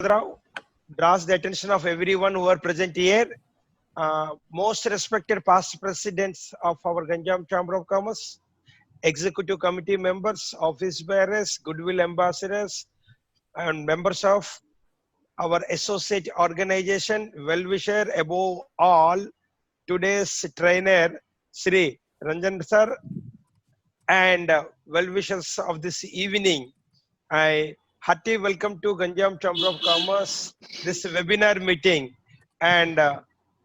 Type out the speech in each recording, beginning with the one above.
Rao draws the attention of everyone who are present here. Most respected past presidents of our Ganjam Chamber of Commerce, executive committee members, office bearers, goodwill ambassadors, and members of our associate organization, well-wisher above all, today's trainer, Sri Ranjan sir, and well-wishers of this evening. I hearty welcome to Ganjam Chamber of Commerce, this webinar meeting. And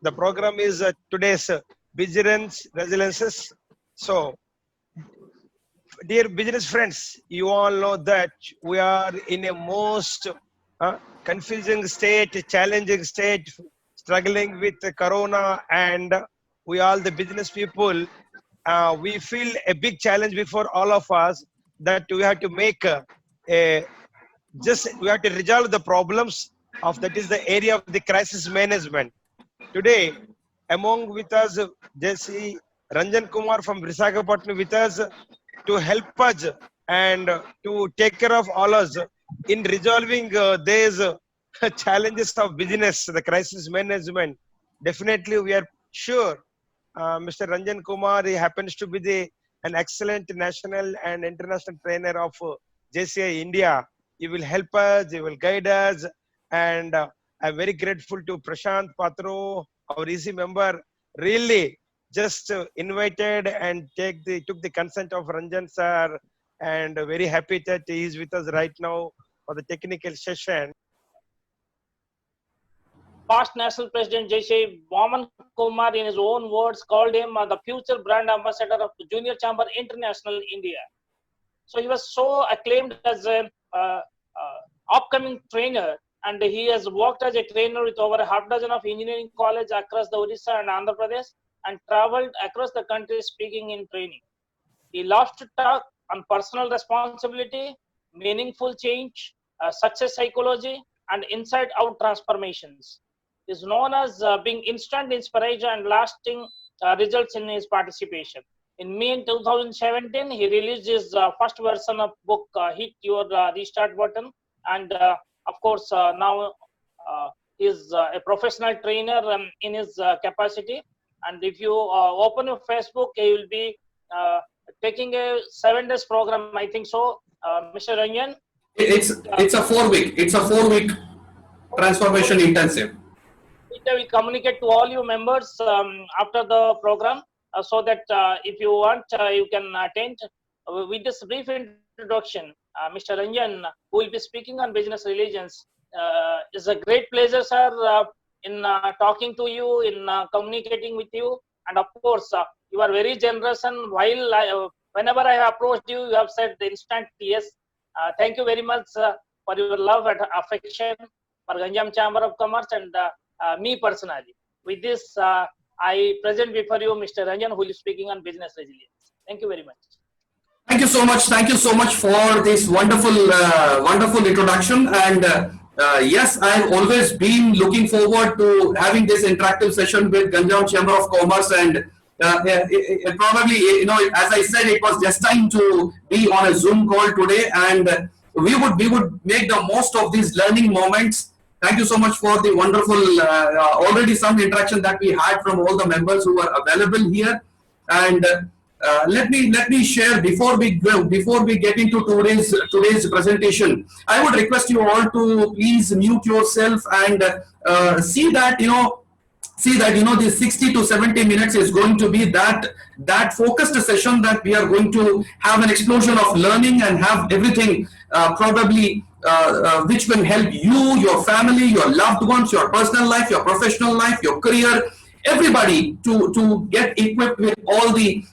the program is today's Vigilance Resiliences. So, dear business friends, you all know that we are in a most confusing state, challenging state, struggling with the corona, and we all the business people, we feel a big challenge before all of us that we have to make a we have to resolve the problems of that is the area of the crisis management. Today, among with us, J.C. Ranjan Kumar from Visakhapatnam with us to help us and to take care of all us in resolving these challenges of business, the crisis management. Definitely, we are sure Mr. Ranjan Kumar, he happens to be an excellent national and international trainer of JCI India. He will help us, he will guide us, and I'm very grateful to Prashant Patro, our EC member, really just invited and took the consent of Ranjan sir, and very happy that he is with us right now for the technical session. Past National President J.C. Vaman Kumar, in his own words, called him the future brand ambassador of the Junior Chamber International India. So he was so acclaimed as an upcoming trainer, and he has worked as a trainer with over a half dozen of engineering colleges across the Odisha and Andhra Pradesh, and traveled across the country speaking in training. He loves to talk on personal responsibility, meaningful change, success psychology, and inside-out transformations. He is known as being instant inspiration and lasting results in his participation. In May 2017, he released his first version of book, Hit Your Restart Button. And of course, now he is a professional trainer in his capacity. And if you open your Facebook, he will be taking a 7 days program, I think so, Mr. Ranjan. It's a 4-week. It's a 4-week transformation intensive. I will communicate to all you members after the program, so that if you want, you can attend. With this brief introduction, Mr. Ranjan, who will be speaking on business relations, it's a great pleasure, sir, in talking to you, in communicating with you, and of course, you are very generous. And whenever I have approached you, you have said the instant yes. Thank you very much for your love and affection for Ganjam Chamber of Commerce and me personally. With this, I present before you Mr. Ranjan, who is speaking on business resilience. Thank you very much. Thank you so much. Thank you so much for this wonderful, wonderful introduction. And yes, I've always been looking forward to having this interactive session with Ganjam Chamber of Commerce. And it probably, you know, as I said, it was destined to be on a Zoom call today, and we would make the most of these learning moments. Thank you so much for the wonderful, already some interaction that we had from all the members who are available here. And let me share before we get into today's presentation. I would request you all to please mute yourself and see that this 60 to 70 minutes is going to be that focused session, that we are going to have an explosion of learning and have everything probably which will help you, your family, your loved ones, your personal life, your professional life, your career, everybody to get equipped with all the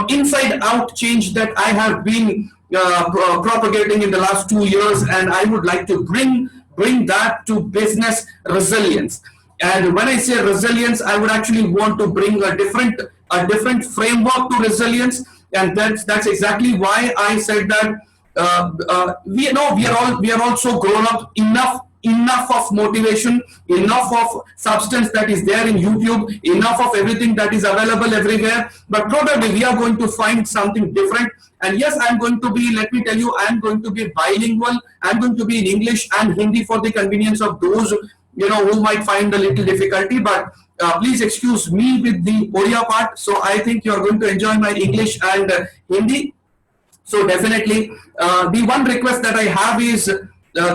inside out change that I have been propagating in the last 2 years, and I would like to bring that to business resilience. And when I say resilience, I would actually want to bring a different framework to resilience, and that's exactly why I said that we are also grown up enough enough of motivation, enough of substance that is there in YouTube, enough of everything that is available everywhere, but probably we are going to find something different. And yes, I'm going to be, let me tell you, I'm going to be bilingual. I'm going to be in English and Hindi for the convenience of those, who might find a little difficulty, but please excuse me with the Odia part. So I think you're going to enjoy my English and Hindi. So definitely, the one request that I have is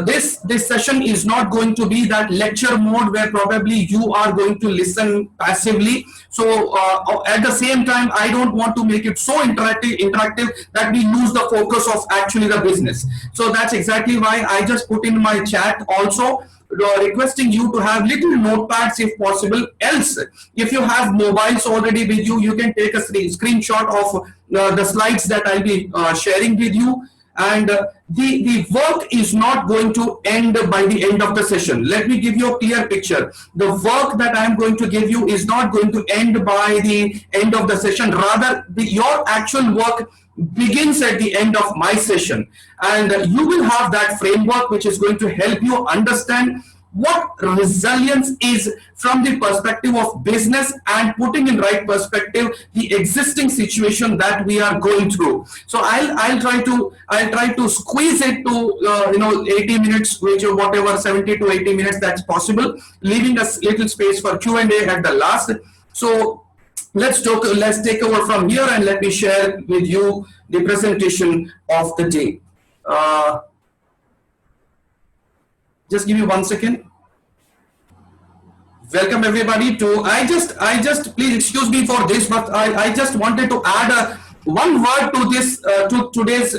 this session is not going to be that lecture mode where probably you are going to listen passively. So at the same time, I don't want to make it so interactive that we lose the focus of actually the business. So that's exactly why I just put in my chat also, requesting you to have little notepads if possible. Else, if you have mobiles already with you, you can take a screenshot of the slides that I'll be sharing with you. And the work is not going to end by the end of the session. Let me give you a clear picture. The work that I'm going to give you is not going to end by the end of the session. Rather, your actual work begins at the end of my session. And you will have that framework which is going to help you understand what resilience is from the perspective of business and putting in right perspective the existing situation that we are going through. So I'll try to squeeze it to 80 minutes, which or whatever 70 to 80 minutes that's possible, leaving us little space for Q&A at the last. So let's take over from here and let me share with you the presentation of the day. Just give me 1 second. Welcome everybody to, I just please excuse me for this, but I just wanted to add one word to this, to today's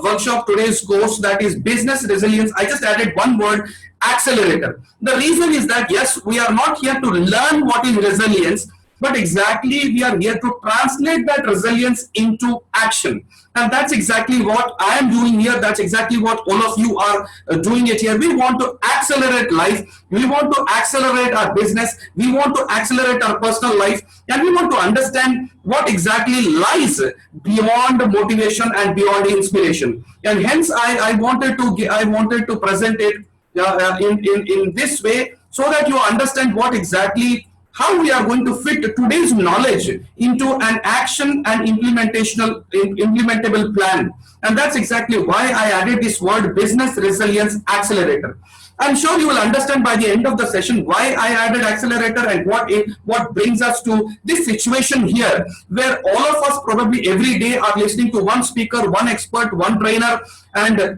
workshop, today's course, that is business resilience. I just added one word, accelerator. The reason is that yes, we are not here to learn what is resilience, but exactly we are here to translate that resilience into action. And that's exactly what I am doing here. That's exactly what all of you are doing it here. We want to accelerate life. We want to accelerate our business. We want to accelerate our personal life. And we want to understand what exactly lies beyond motivation and beyond inspiration. And hence I wanted to present it in this way so that you understand what exactly, how we are going to fit today's knowledge into an action and implementable plan. And that's exactly why I added this word business resilience accelerator. I'm sure you will understand by the end of the session why I added accelerator and what brings us to this situation here, where all of us probably every day are listening to one speaker, one expert, one trainer, and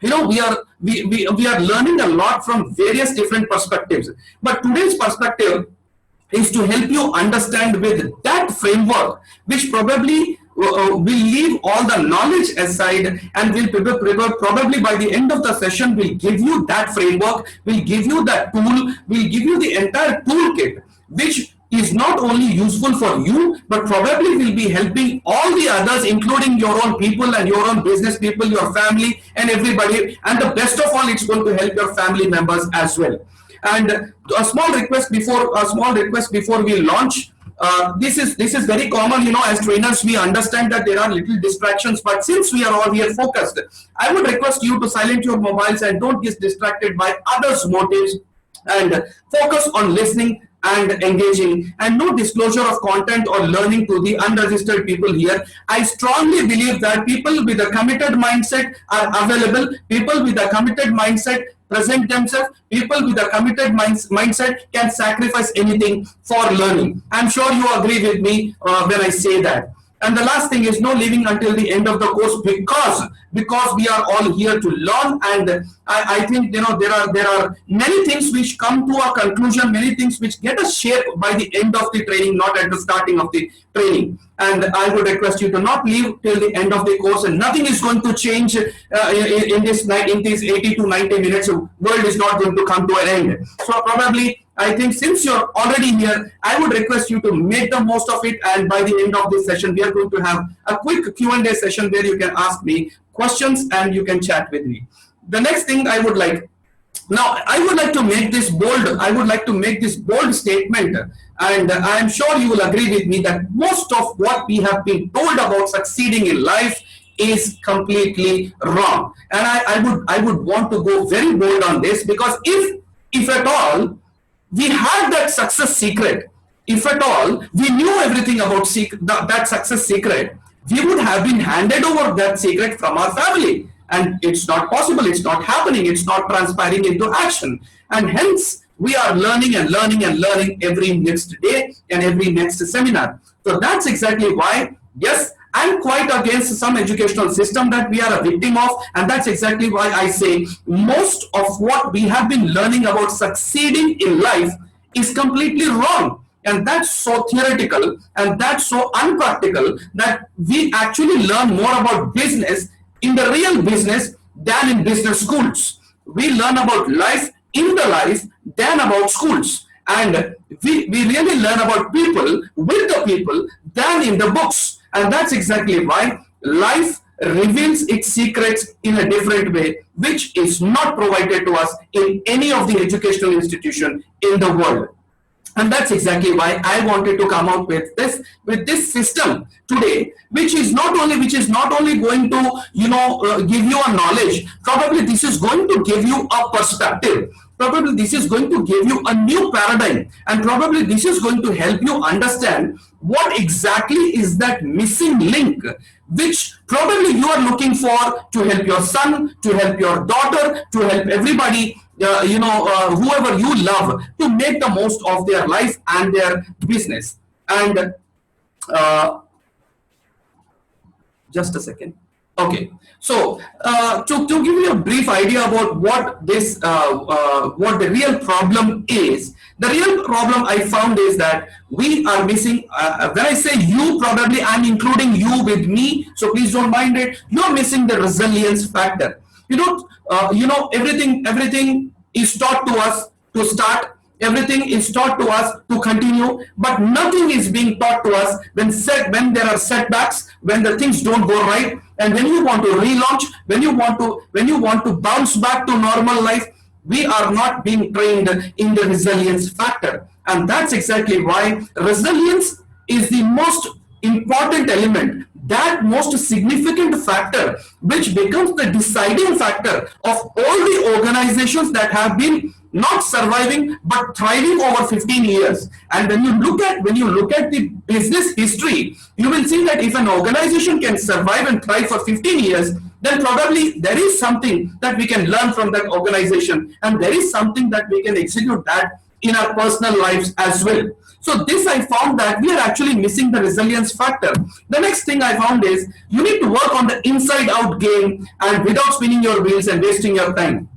we are learning a lot from various different perspectives. But today's perspective is to help you understand with that framework, which probably will leave all the knowledge aside and will probably by the end of the session will give you that framework, will give you that tool, will give you the entire toolkit, which is not only useful for you, but probably will be helping all the others, including your own people and your own business people, your family and everybody. And the best of all, it's going to help your family members as well. And a small request before we launch. This is very common, as trainers we understand that there are little distractions, but since we are all here focused, I would request you to silence your mobiles and don't get distracted by others' motives and focus on listening and engaging, and no disclosure of content or learning to the unregistered people here. I strongly believe that people with a committed mindset are available. People with a committed mindset present themselves. People with a committed mindset can sacrifice anything for learning. I'm sure you agree with me when I say that. And the last thing is no leaving until the end of the course, because we are all here to learn. And I think there are many things which come to a conclusion, many things which get a shape by the end of the training, not at the starting of the training. And I would request you to not leave till the end of the course, and nothing is going to change in these 80 to 90 minutes. The world is not going to come to an end. So probably, I think since you're already here, I would request you to make the most of it. And by the end of this session, we are going to have a quick Q&A session where you can ask me questions and you can chat with me. The next thing I would like to make this bold. I would like to make this bold statement, and I am sure you will agree with me that most of what we have been told about succeeding in life is completely wrong. And I would want to go very bold on this, because if at all we had that success secret, if at all we knew everything about that success secret, we would have been handed over that secret from our family. And it's not possible, it's not happening, it's not transpiring into action. And hence, we are learning and learning and learning every next day and every next seminar. So that's exactly why, yes, I'm quite against some educational system that we are a victim of. And that's exactly why I say most of what we have been learning about succeeding in life is completely wrong. And that's so theoretical and that's so unpractical that we actually learn more about business in the real business than in business schools. We learn about life in the life than about schools. And we really learn about people with the people than in the books. And that's exactly why life reveals its secrets in a different way, which is not provided to us in any of the educational institution in the world. And that's exactly why I wanted to come out with this system today, which is not only going to give you a knowledge. Probably this is going to give you a perspective. Probably this is going to give you a new paradigm, and probably this is going to help you understand what exactly is that missing link, which probably you are looking for to help your son, to help your daughter, to help everybody, whoever you love, to make the most of their life and their business. And just a second. Okay, so to give you a brief idea about what the real problem is, the real problem I found is that we are missing. When I say you, probably I'm including you with me, so please don't mind it. You're missing the resilience factor. Everything is taught to us to start. Everything is taught to us to continue, but nothing is being taught to us when there are setbacks, when the things don't go right, and when you want to relaunch, when you want to bounce back to normal life. We are not being trained in the resilience factor, and that's exactly why resilience is the most important element, that most significant factor, which becomes the deciding factor of all the organizations that have been not surviving but thriving over 15 years. And when you look at the business history, you will see that if an organization can survive and thrive for 15 years, then probably there is something that we can learn from that organization, and there is something that we can execute that in our personal lives as well. So this, I found that we are actually missing the resilience factor. The next thing I found is you need to work on the inside out game, and without spinning your wheels and wasting your time.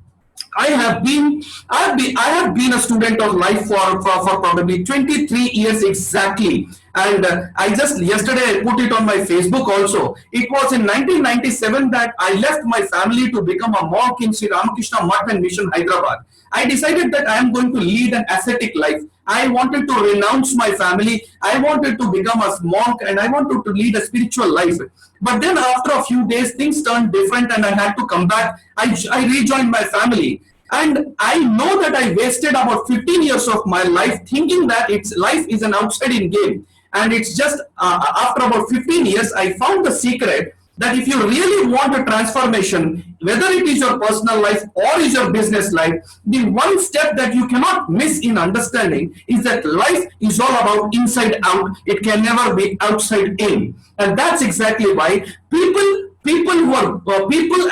I have been a student of life for probably 23 years exactly. And I just yesterday I put it on my Facebook also. It was in 1997 that I left my family to become a monk in Sri Ramakrishna Math and Mission, Hyderabad. I decided that I am going to lead an ascetic life. I wanted to renounce my family. I wanted to become a monk, and I wanted to lead a spiritual life. But then after a few days, things turned different and I had to come back. I rejoined my family. And I know that I wasted about 15 years of my life thinking that life is an outside-in game. And it's just after about 15 years, I found the secret that if you really want a transformation, whether it is your personal life or is your business life, the one step that you cannot miss in understanding is that life is all about inside out. It can never be outside in. And that's exactly why people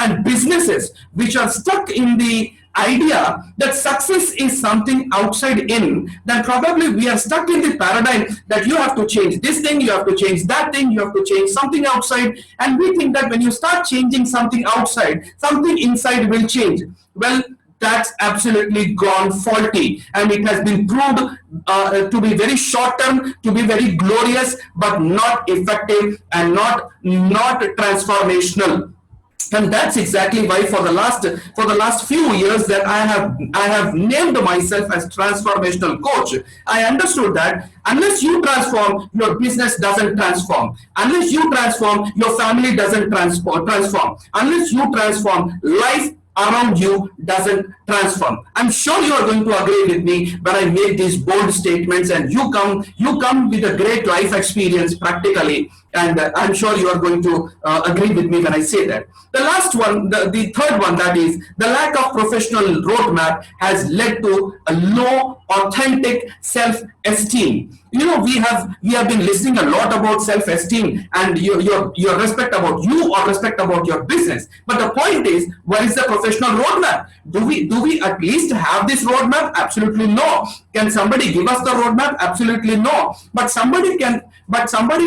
and businesses which are stuck in the idea that success is something outside in, then probably we are stuck in the paradigm that you have to change this thing, you have to change that thing, you have to change something outside, and we think that when you start changing something outside, something inside will change. Well, that's absolutely gone faulty, and it has been proved to be very short term, to be very glorious, but not effective and not transformational. And that's exactly why for the last few years that I have named myself as transformational coach. I understood that unless you transform, your business doesn't transform. Unless you transform, your family doesn't transform. Unless you transform, life around you doesn't transform. I'm sure you are going to agree with me when I make these bold statements, and you come with a great life experience practically, And I'm sure you are going to agree with me when I say that. The last one, the third one, that is the lack of professional roadmap has led to a low authentic self-esteem. You know, we have been listening a lot about self-esteem and your respect about you or respect about your business. But the point is, where is the professional roadmap? Do we at least have this roadmap? Absolutely no. Can somebody give us the roadmap? Absolutely no. But somebody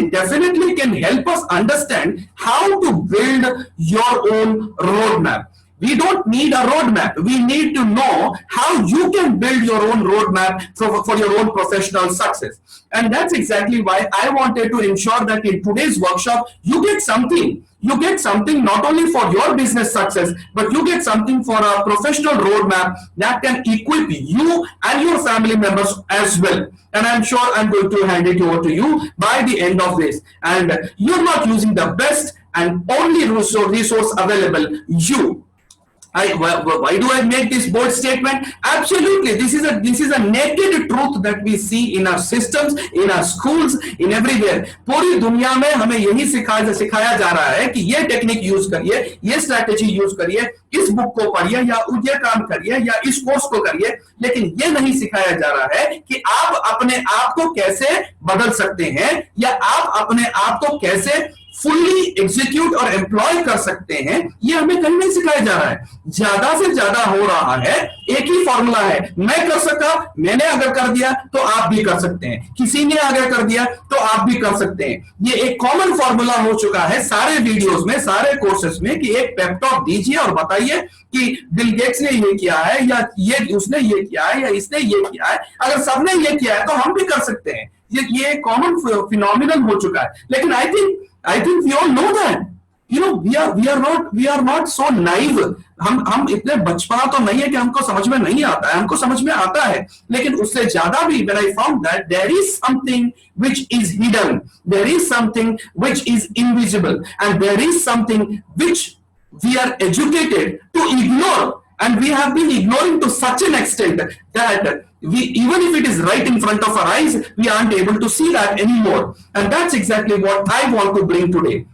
definitely can help us understand how to build your own roadmap. We don't need a roadmap. We need to know how you can build your own roadmap for your own professional success. And that's exactly why I wanted to ensure that in today's workshop, you get something. You get something not only for your business success, but you get something for a professional roadmap that can equip you and your family members as well. And I'm sure I'm going to hand it over to you by the end of this. And you're not using the best and only resource available, you. Why do I make this bold statement? Absolutely, this is a naked truth that we see in our systems, in our schools, in everywhere. पूरी दुनिया में हमें यही सिखाया जा रहा है कि ये टेक्निक यूज करिए, ये स्ट्रैटेजी यूज करिए, इस बुक को पढ़िए या ये काम करिए या इस कोर्स को करिए, लेकिन ये नहीं सिखाया जा रहा है कि आप अपने आप को कैसे बदल सकते हैं या आप अपने आप को कैसे फुल्ली एग्जीक्यूट और एम्प्लॉय कर सकते हैं। ये हमें कहीं नहीं सिखाया जा रहा है। ज्यादा से ज्यादा हो रहा है, एक ही फॉर्मूला है, मैं कर सका, मैंने अगर कर दिया तो आप भी कर सकते हैं, किसी ने अगर कर दिया तो आप भी कर सकते हैं। ये एक कॉमन फॉर्मूला हो चुका है सारे वीडियोस में, सारे कोर्सेस में, कि एक पेप टॉक दीजिए और बताइए कि बिल गेट्स ने ये किया है या ये उसने ये किया है या इसने ये किया है। अगर सबने ये किया है तो हम भी कर सकते हैं। ये कॉमन फिनोमिनल हो चुका है। लेकिन I think we all know that. You know, we are not so naive. हम इतने बचपना तो नहीं है कि हमको समझ में नहीं आता है, हमको समझ में आता है। लेकिन उससे ज्यादा भी, when I found that there is something which is hidden, there is something which is invisible, and there is something which we are educated to ignore, and we have been ignoring to such an extent that even if it is right in front of our eyes, we aren't able to see that anymore. And that's exactly what I want to bring today.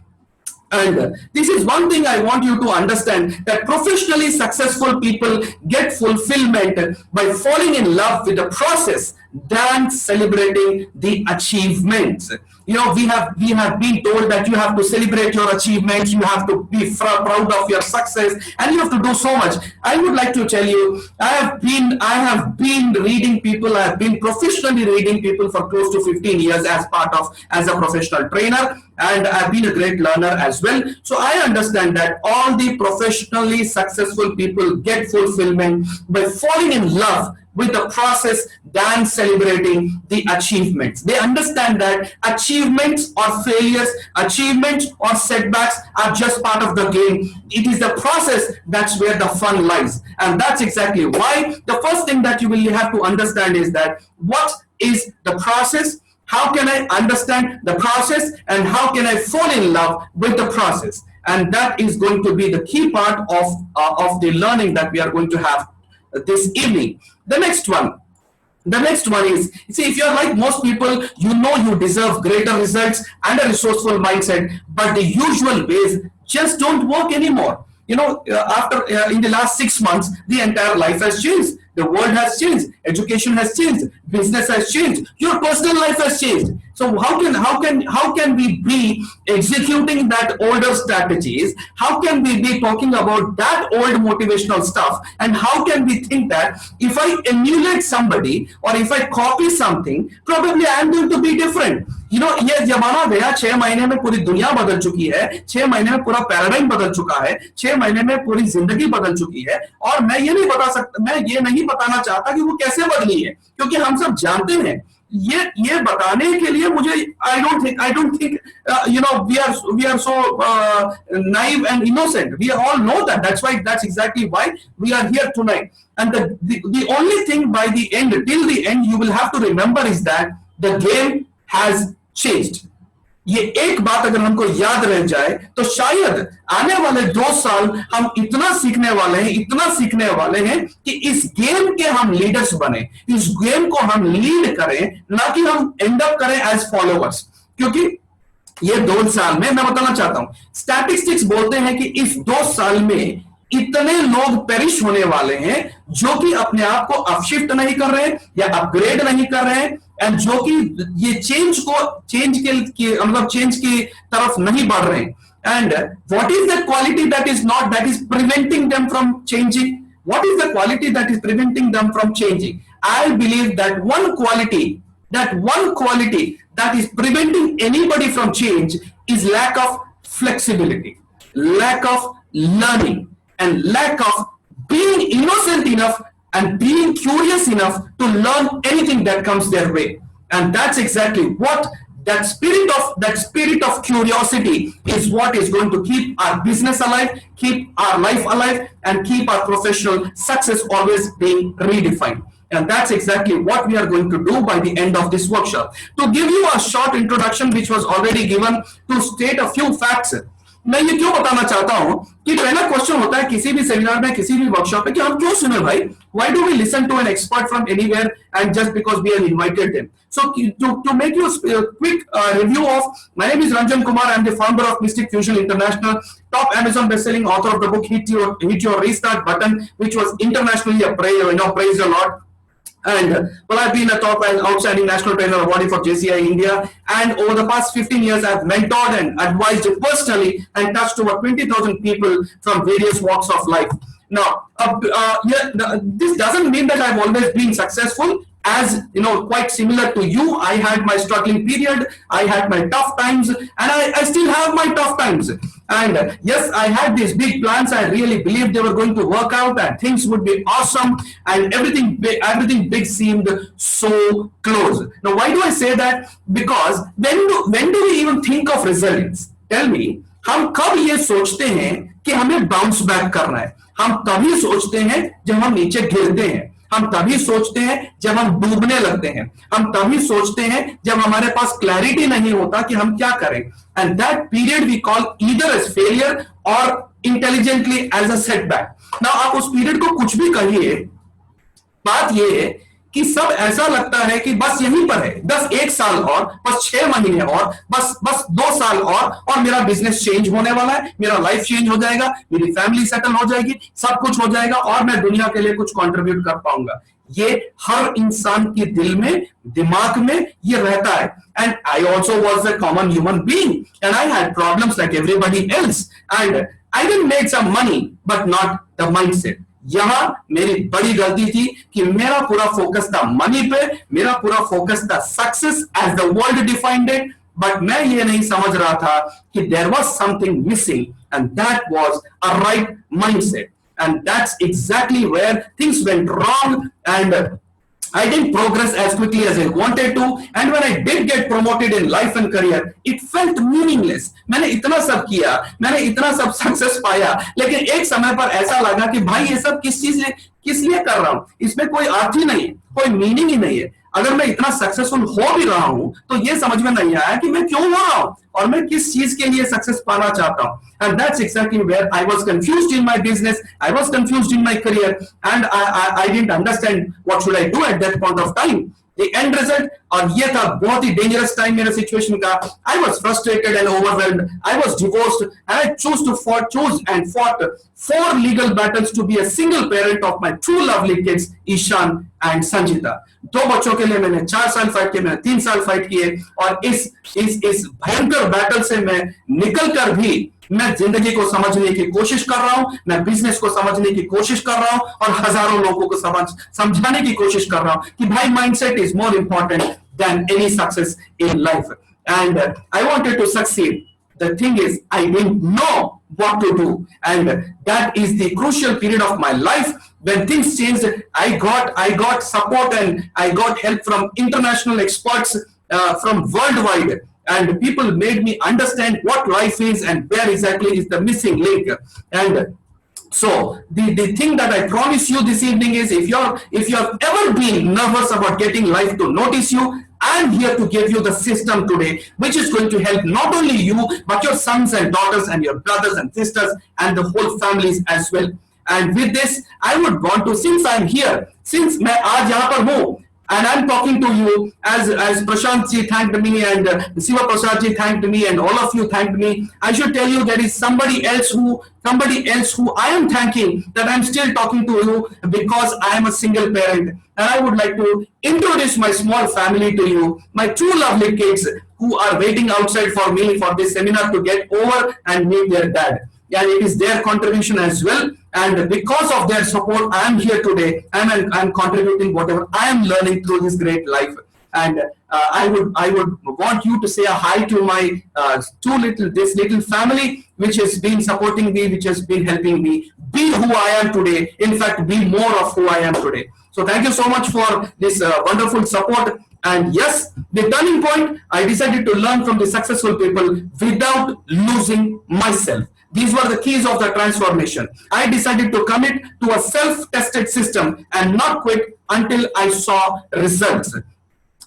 And this is one thing I want you to understand, that professionally successful people get fulfillment by falling in love with the process than celebrating the achievements. You know, we have been told that you have to celebrate your achievements, you have to be proud of your success, and you have to do so much. I would like to tell you, I have been reading people, I have been professionally reading people for close to 15 years as a professional trainer, and I've been a great learner as well. So I understand that all the professionally successful people get fulfillment by falling in love with the process than celebrating the achievements. They understand that achievements or failures, achievements or setbacks are just part of the game. It is the process that's where the fun lies. And that's exactly why the first thing that you will have to understand is that what is the process? How can I understand the process, and how can I fall in love with the process? And that is going to be the key part of the learning that we are going to have this evening. The next one is, see, if you're like most people, you know you deserve greater results and a resourceful mindset, but the usual ways just don't work anymore. You know, in the last 6 months, the entire life has changed. The world has changed. Education has changed. Business has changed. Your personal life has changed. So how can we be executing that older strategies? How can we be talking about that old motivational stuff? And how can we think that if I emulate somebody or if I copy something, probably I am going to be different? You know, ये जमाना गया, 6 महीने में पूरी दुनिया बदल चुकी है, 6 महीने में पूरा पैराडाइम बदल चुका है, 6 महीने में पूरी जिंदगी बदल चुकी है, और मैं ये नहीं बताना चाहता कि वो कैसे बदली है, क्योंकि हम सब जानते हैं। ये बताने के लिए मुझे I don't think you know, we are so naive and innocent. We all know that. That's exactly why we are here tonight. And the only thing by the end, till the end, you will have to remember is that the game has changed. ये एक बात अगर हमको याद रह जाए तो शायद आने वाले 2 साल हम इतना सीखने वाले हैं कि इस गेम के हम लीडर्स बने, इस गेम को हम लीड करें, ना कि हम एंड अप करें एज फॉलोवर्स। क्योंकि ये 2 साल में मैं बताना चाहता हूं, स्टैटिस्टिक्स बोलते हैं कि इस 2 साल में इतने लोग पेरिश होने वाले हैं जो कि अपने आप को अपशिफ्ट नहीं कर रहे हैं या अपग्रेड नहीं कर रहे हैं, एंड जो कि ये चेंज मतलब चेंज की तरफ नहीं बढ़ रहे हैं. And what is the quality that is preventing them from changing? What is the quality that is preventing them from changing? I believe that one quality that is preventing anybody from change is lack of flexibility, lack of learning, and lack of being innocent enough and being curious enough to learn anything that comes their way. And that's exactly what that spirit of curiosity is what is going to keep our business alive, keep our life alive, and keep our professional success always being redefined. And that's exactly what we are going to do by the end of this workshop. To give you a short introduction which was already given, to state a few facts, मैं ये क्यों बताना चाहता हूं कि पहला question होता है किसी भी सेमिनार में, किसी भी वर्कशॉप में, कि हम क्यों सुने भाई? Why do we listen to an expert from anywhere and just because we have invited them? So to make you a quick review of, my name is Ranjan Kumar. I am the founder of Mystic Fusion International, top Amazon best-selling author of the book Hit Your Restart Button, which was internationally praised a lot. And well, I've been a top and outstanding national trainer awardee for JCI India, and over the past 15 years I've mentored and advised personally and touched over 20,000 people from various walks of life. Now this doesn't mean that I've always been successful. As you know, quite similar to you, I had my struggling period, I had my tough times, and I still have my tough times. And yes, I had these big plans. I really believed they were going to work out and things would be awesome, and everything big seemed so close. Now, why do I say that? Because when do we even think of resilience? Tell me, हम कब ये सोचते हैं कि हमें bounce back करना है? हम तभी सोचते हैं जब हम नीचे गिरते हैं, हम तभी सोचते हैं जब हम डूबने लगते हैं, हम तभी सोचते हैं जब हमारे पास क्लैरिटी नहीं होता कि हम क्या करें. And that period we call either as failure और intelligently as a setback. Now आप उस पीरियड को कुछ भी कहिए, बात यह है कि सब ऐसा लगता है कि बस यहीं पर है, 1 साल और, बस 6 महीने और, बस 2 साल और मेरा बिजनेस चेंज होने वाला है, मेरा लाइफ चेंज हो जाएगा, मेरी फैमिली सेटल हो जाएगी, सब कुछ हो जाएगा और मैं दुनिया के लिए कुछ कंट्रीब्यूट कर पाऊंगा. ये हर इंसान के दिल में, दिमाग में ये रहता है. And I also was a common human being and I had problems like everybody else, and I didn't make some money but not the mindset. यहां मेरी बड़ी गलती थी कि मेरा पूरा फोकस था मनी पे, मेरा पूरा फोकस था success as the world defined it, but मैं ये नहीं समझ रहा था कि there was something missing, and that was a right mindset. And that's exactly where things went wrong, and I didn't progress as quickly as I wanted to. And when I did get promoted in life and career, it felt meaningless. मैंने इतना सब किया, मैंने इतना सब success पाया, लेकिन एक समय पर ऐसा लगा कि भाई ये सब किस लिए कर रहा हूं, इसमें कोई अर्थ ही नहीं है, कोई मीनिंग ही नहीं है. अगर मैं इतना सक्सेसफुल हो भी रहा हूं तो ये समझ में नहीं आया कि मैं क्यों हो रहा हूं और मैं किस चीज के लिए सक्सेस पाना चाहता हूं. And that's exactly where I was confused in my business, I was confused in my career, and I didn't understand what should I do at that point of time. The end result, और ये था बहुत ही dangerous time मेरे situation का. I was frustrated and overwhelmed. I was divorced and I chose and fought 4 legal battles to be a single parent of my 2 lovely kids, Ishan and Sanjita. 2 बच्चों के लिए मैंने 4 साल फाइट किए, मैंने 3 साल फाइट किए, और इस भयंकर बैटल से मैं निकल कर भी मैं जिंदगी को समझने की कोशिश कर रहा हूं, मैं बिजनेस को समझने की कोशिश कर रहा हूं, और हजारों लोगों को समझाने की कोशिश कर रहा हूं कि भाई mindset is more important than any success in life. And I wanted to succeed. The thing is, I didn't know what to do, and that is the crucial period of my life when things changed. I got support and I got help from international experts from worldwide, and people made me understand what life is and where exactly is the missing link. And so the thing that I promise you this evening is, if you have ever been nervous about getting life to notice you, I'm here to give you the system today, which is going to help not only you, but your sons and daughters and your brothers and sisters and the whole families as well. And with this, I would want to, since I'm here, since मैं आज यहाँ पर हूँ, And I'm talking to you as Prashant ji thanked me and Siva Prasad ji thanked me and all of you thanked me. I should tell you there is somebody else who I am thanking, that I'm still talking to you, because I am a single parent. And I would like to introduce my small family to you, my two lovely kids who are waiting outside for me for this seminar to get over and meet their dad. And it is their contribution as well. And because of their support, I am here today. I'm contributing whatever I am learning through this great life. And I would want you to say a hi to my this little family, which has been supporting me, which has been helping me be who I am today. In fact, be more of who I am today. So thank you so much for this wonderful support. And yes, the turning point, I decided to learn from the successful people without losing myself. These were the keys of the transformation. I decided to commit to a self-tested system and not quit until I saw results.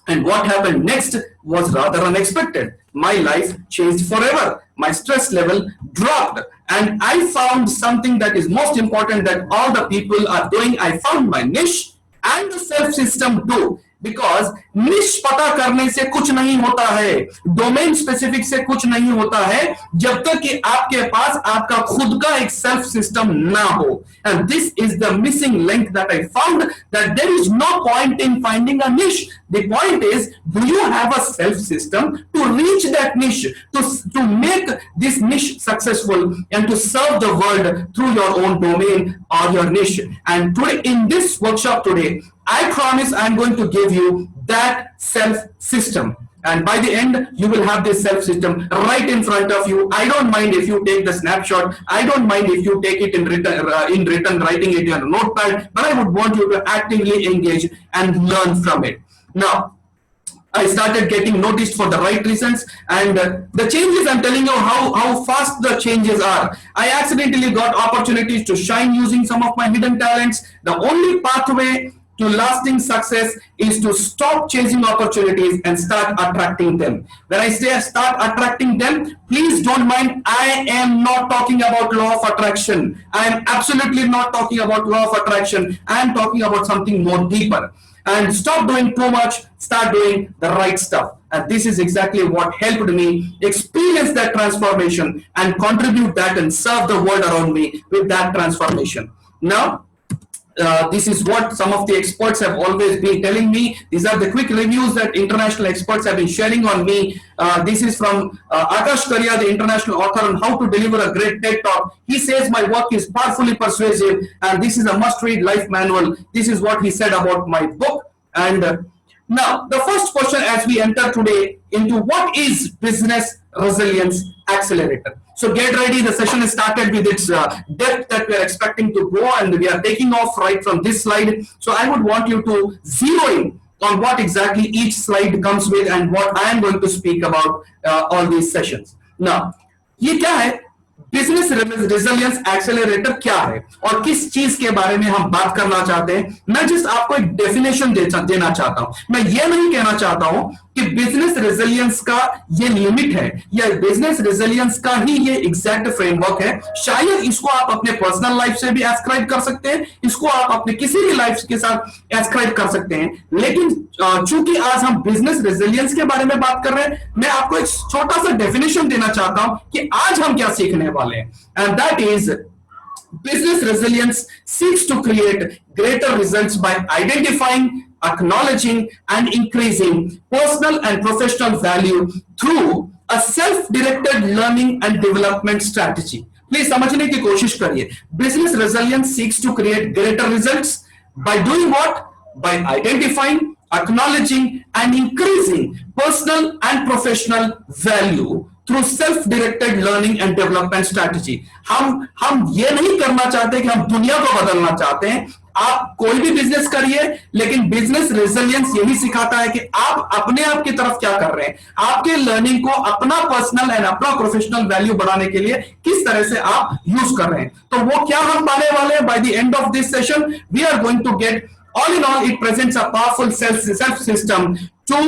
And what happened next was rather unexpected. My life changed forever. My stress level dropped. And I found something that is most important that all the people are doing. I found my niche and the self system too. Because निश पता करने से कुछ नहीं होता है, domain specific से कुछ नहीं होता है, जब तक कि आपके पास आपका खुद का एक सेल्फ सिस्टम ना हो. And this is the missing link that I found, that there is no point in finding a niche. The point is, do you have a self system to reach that niche, to make this niche successful and to serve the world through your own domain or your niche? And today, in this workshop today, I promise I'm going to give you that self system. And by the end, you will have this self system right in front of you. I don't mind if you take the snapshot. I don't mind if you take it in written, writing it on a notepad. But I would want you to actively engage and learn from it. Now, I started getting noticed for the right reasons, and the changes, I'm telling you how fast the changes are. I accidentally got opportunities to shine using some of my hidden talents. The only pathway to lasting success is to stop chasing opportunities and start attracting them. When I say start attracting them, please don't mind, I am not talking about law of attraction. I am absolutely not talking about law of attraction. I am talking about something more deeper. And stop doing too much, start doing the right stuff. And this is exactly what helped me experience that transformation and contribute that and serve the world around me with that transformation. Now, this is what some of the experts have always been telling me. These are the quick reviews that international experts have been sharing on me. This is from Akash Karia, the international author on how to deliver a great TED Talk. He says my work is powerfully persuasive and this is a must-read life manual. This is what he said about my book. And now, the first question as we enter today into what is Business Resilience Accelerator. So get ready, the session is started with its depth that we are expecting to go, and we are taking off right from this slide. So I would want you to zero in on what exactly each slide comes with and what I am going to speak about all these sessions. Now, ये क्या है? Business resilience accelerator क्या है और किस चीज के बारे में हम बात करना चाहते हैं? मैं जस्ट आपको एक डेफिनेशन देना चाहता हूं. मैं ये नहीं कहना चाहता हूं कि बिजनेस रेजिलियंस का ये लिमिट है या बिजनेस रेजिलियंस का ही ये एग्जैक्ट फ्रेमवर्क है. शायद इसको आप अपने पर्सनल लाइफ से भी एस्क्राइब कर सकते हैं, इसको आप अपने किसी भी लाइफ के साथ एस्क्राइब कर सकते हैं. लेकिन चूंकि आज हम बिजनेस रेजिलियंस के बारे में बात कर रहे हैं, मैं आपको एक छोटा सा डेफिनेशन देना चाहता हूं कि आज हम क्या सीखने वाले हैं. And that is business resilience seeks to create greater results by identifying, acknowledging, and increasing personal and professional value through a self-directed learning and development strategy. Please समझने की कोशिश करिए. Business resilience seeks to create greater results by doing what? By identifying, acknowledging, and increasing personal and professional value through self-directed learning and development strategy. हम ये नहीं करना चाहते कि हम दुनिया को बदलना चाहते हैं. आप कोई भी बिजनेस करिए, लेकिन बिजनेस रेजिलियंस यही सिखाता है कि आप अपने आप की तरफ क्या कर रहे हैं, आपके लर्निंग को अपना पर्सनल एंड अपना प्रोफेशनल वैल्यू बढ़ाने के लिए किस तरह से आप यूज कर रहे हैं. तो वो क्या हम पाने वाले हैं by the end of this session. We are going to get, all in all, it presents a powerful self system to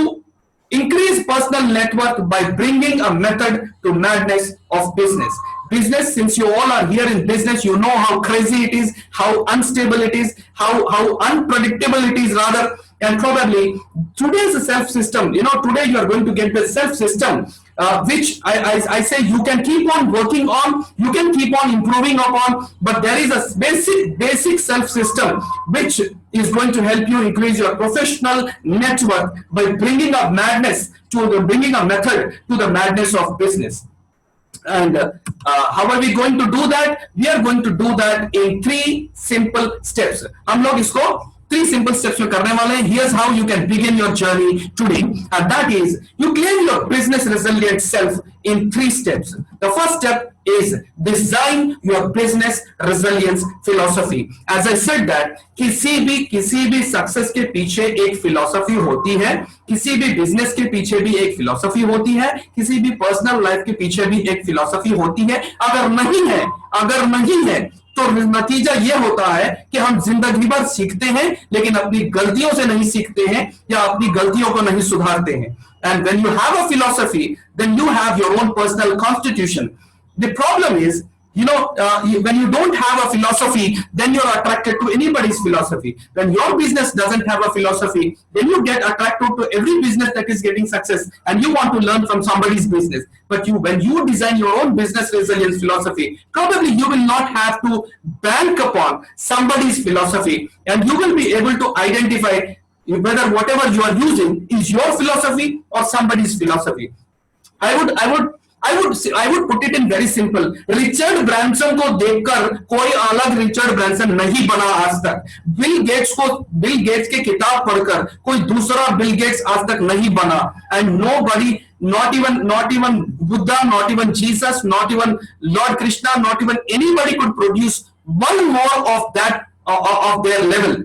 increase personal net worth by bringing a method to madness of business. business, since you all are here in business, you know how crazy it is, how unstable it is, how unpredictable it is rather. And probably today's self system, today you are going to get the self system, which I say you can keep on working on, you can keep on improving upon, but there is a basic self system which is going to help you increase your professional network by bringing a madness bringing a method to the madness of business. And how are we going to do that? We are going to do that in 3 simple steps. हम लोग इसको 3 simple steps में करने वाले हैं. Here's how you can begin your journey today, and that is you claim your business resilient self in 3 steps. The first step is design your business resilience philosophy. As I said that किसी भी success के पीछे एक philosophy होती है, किसी भी business के पीछे भी एक फिलॉसफी होती है, किसी भी पर्सनल लाइफ के पीछे भी एक फिलॉसफी होती है. अगर नहीं है तो नतीजा यह होता है कि हम जिंदगी भर सीखते हैं लेकिन अपनी गलतियों से नहीं सीखते हैं या अपनी गलतियों को नहीं सुधारते हैं. And when you have a philosophy, then you have your own personal constitution. The problem is, when you don't have a philosophy, then you're attracted to anybody's philosophy. When your business doesn't have a philosophy, then you get attracted to every business that is getting success and you want to learn from somebody's business. But when you design your own business resilience philosophy, probably you will not have to bank upon somebody's philosophy, and you will be able to identify whether whatever you are using is your philosophy or somebody's philosophy. I would put it in very simple. Richard Branson को देखकर कोई अलग Richard Branson नहीं बना आज तक. Bill Gates के किताब पढ़कर कोई दूसरा बिल गेट्स आज तक नहीं बना. And nobody, not even Buddha, not even Jesus, not even Lord Krishna, not even anybody could produce one more of that of their level.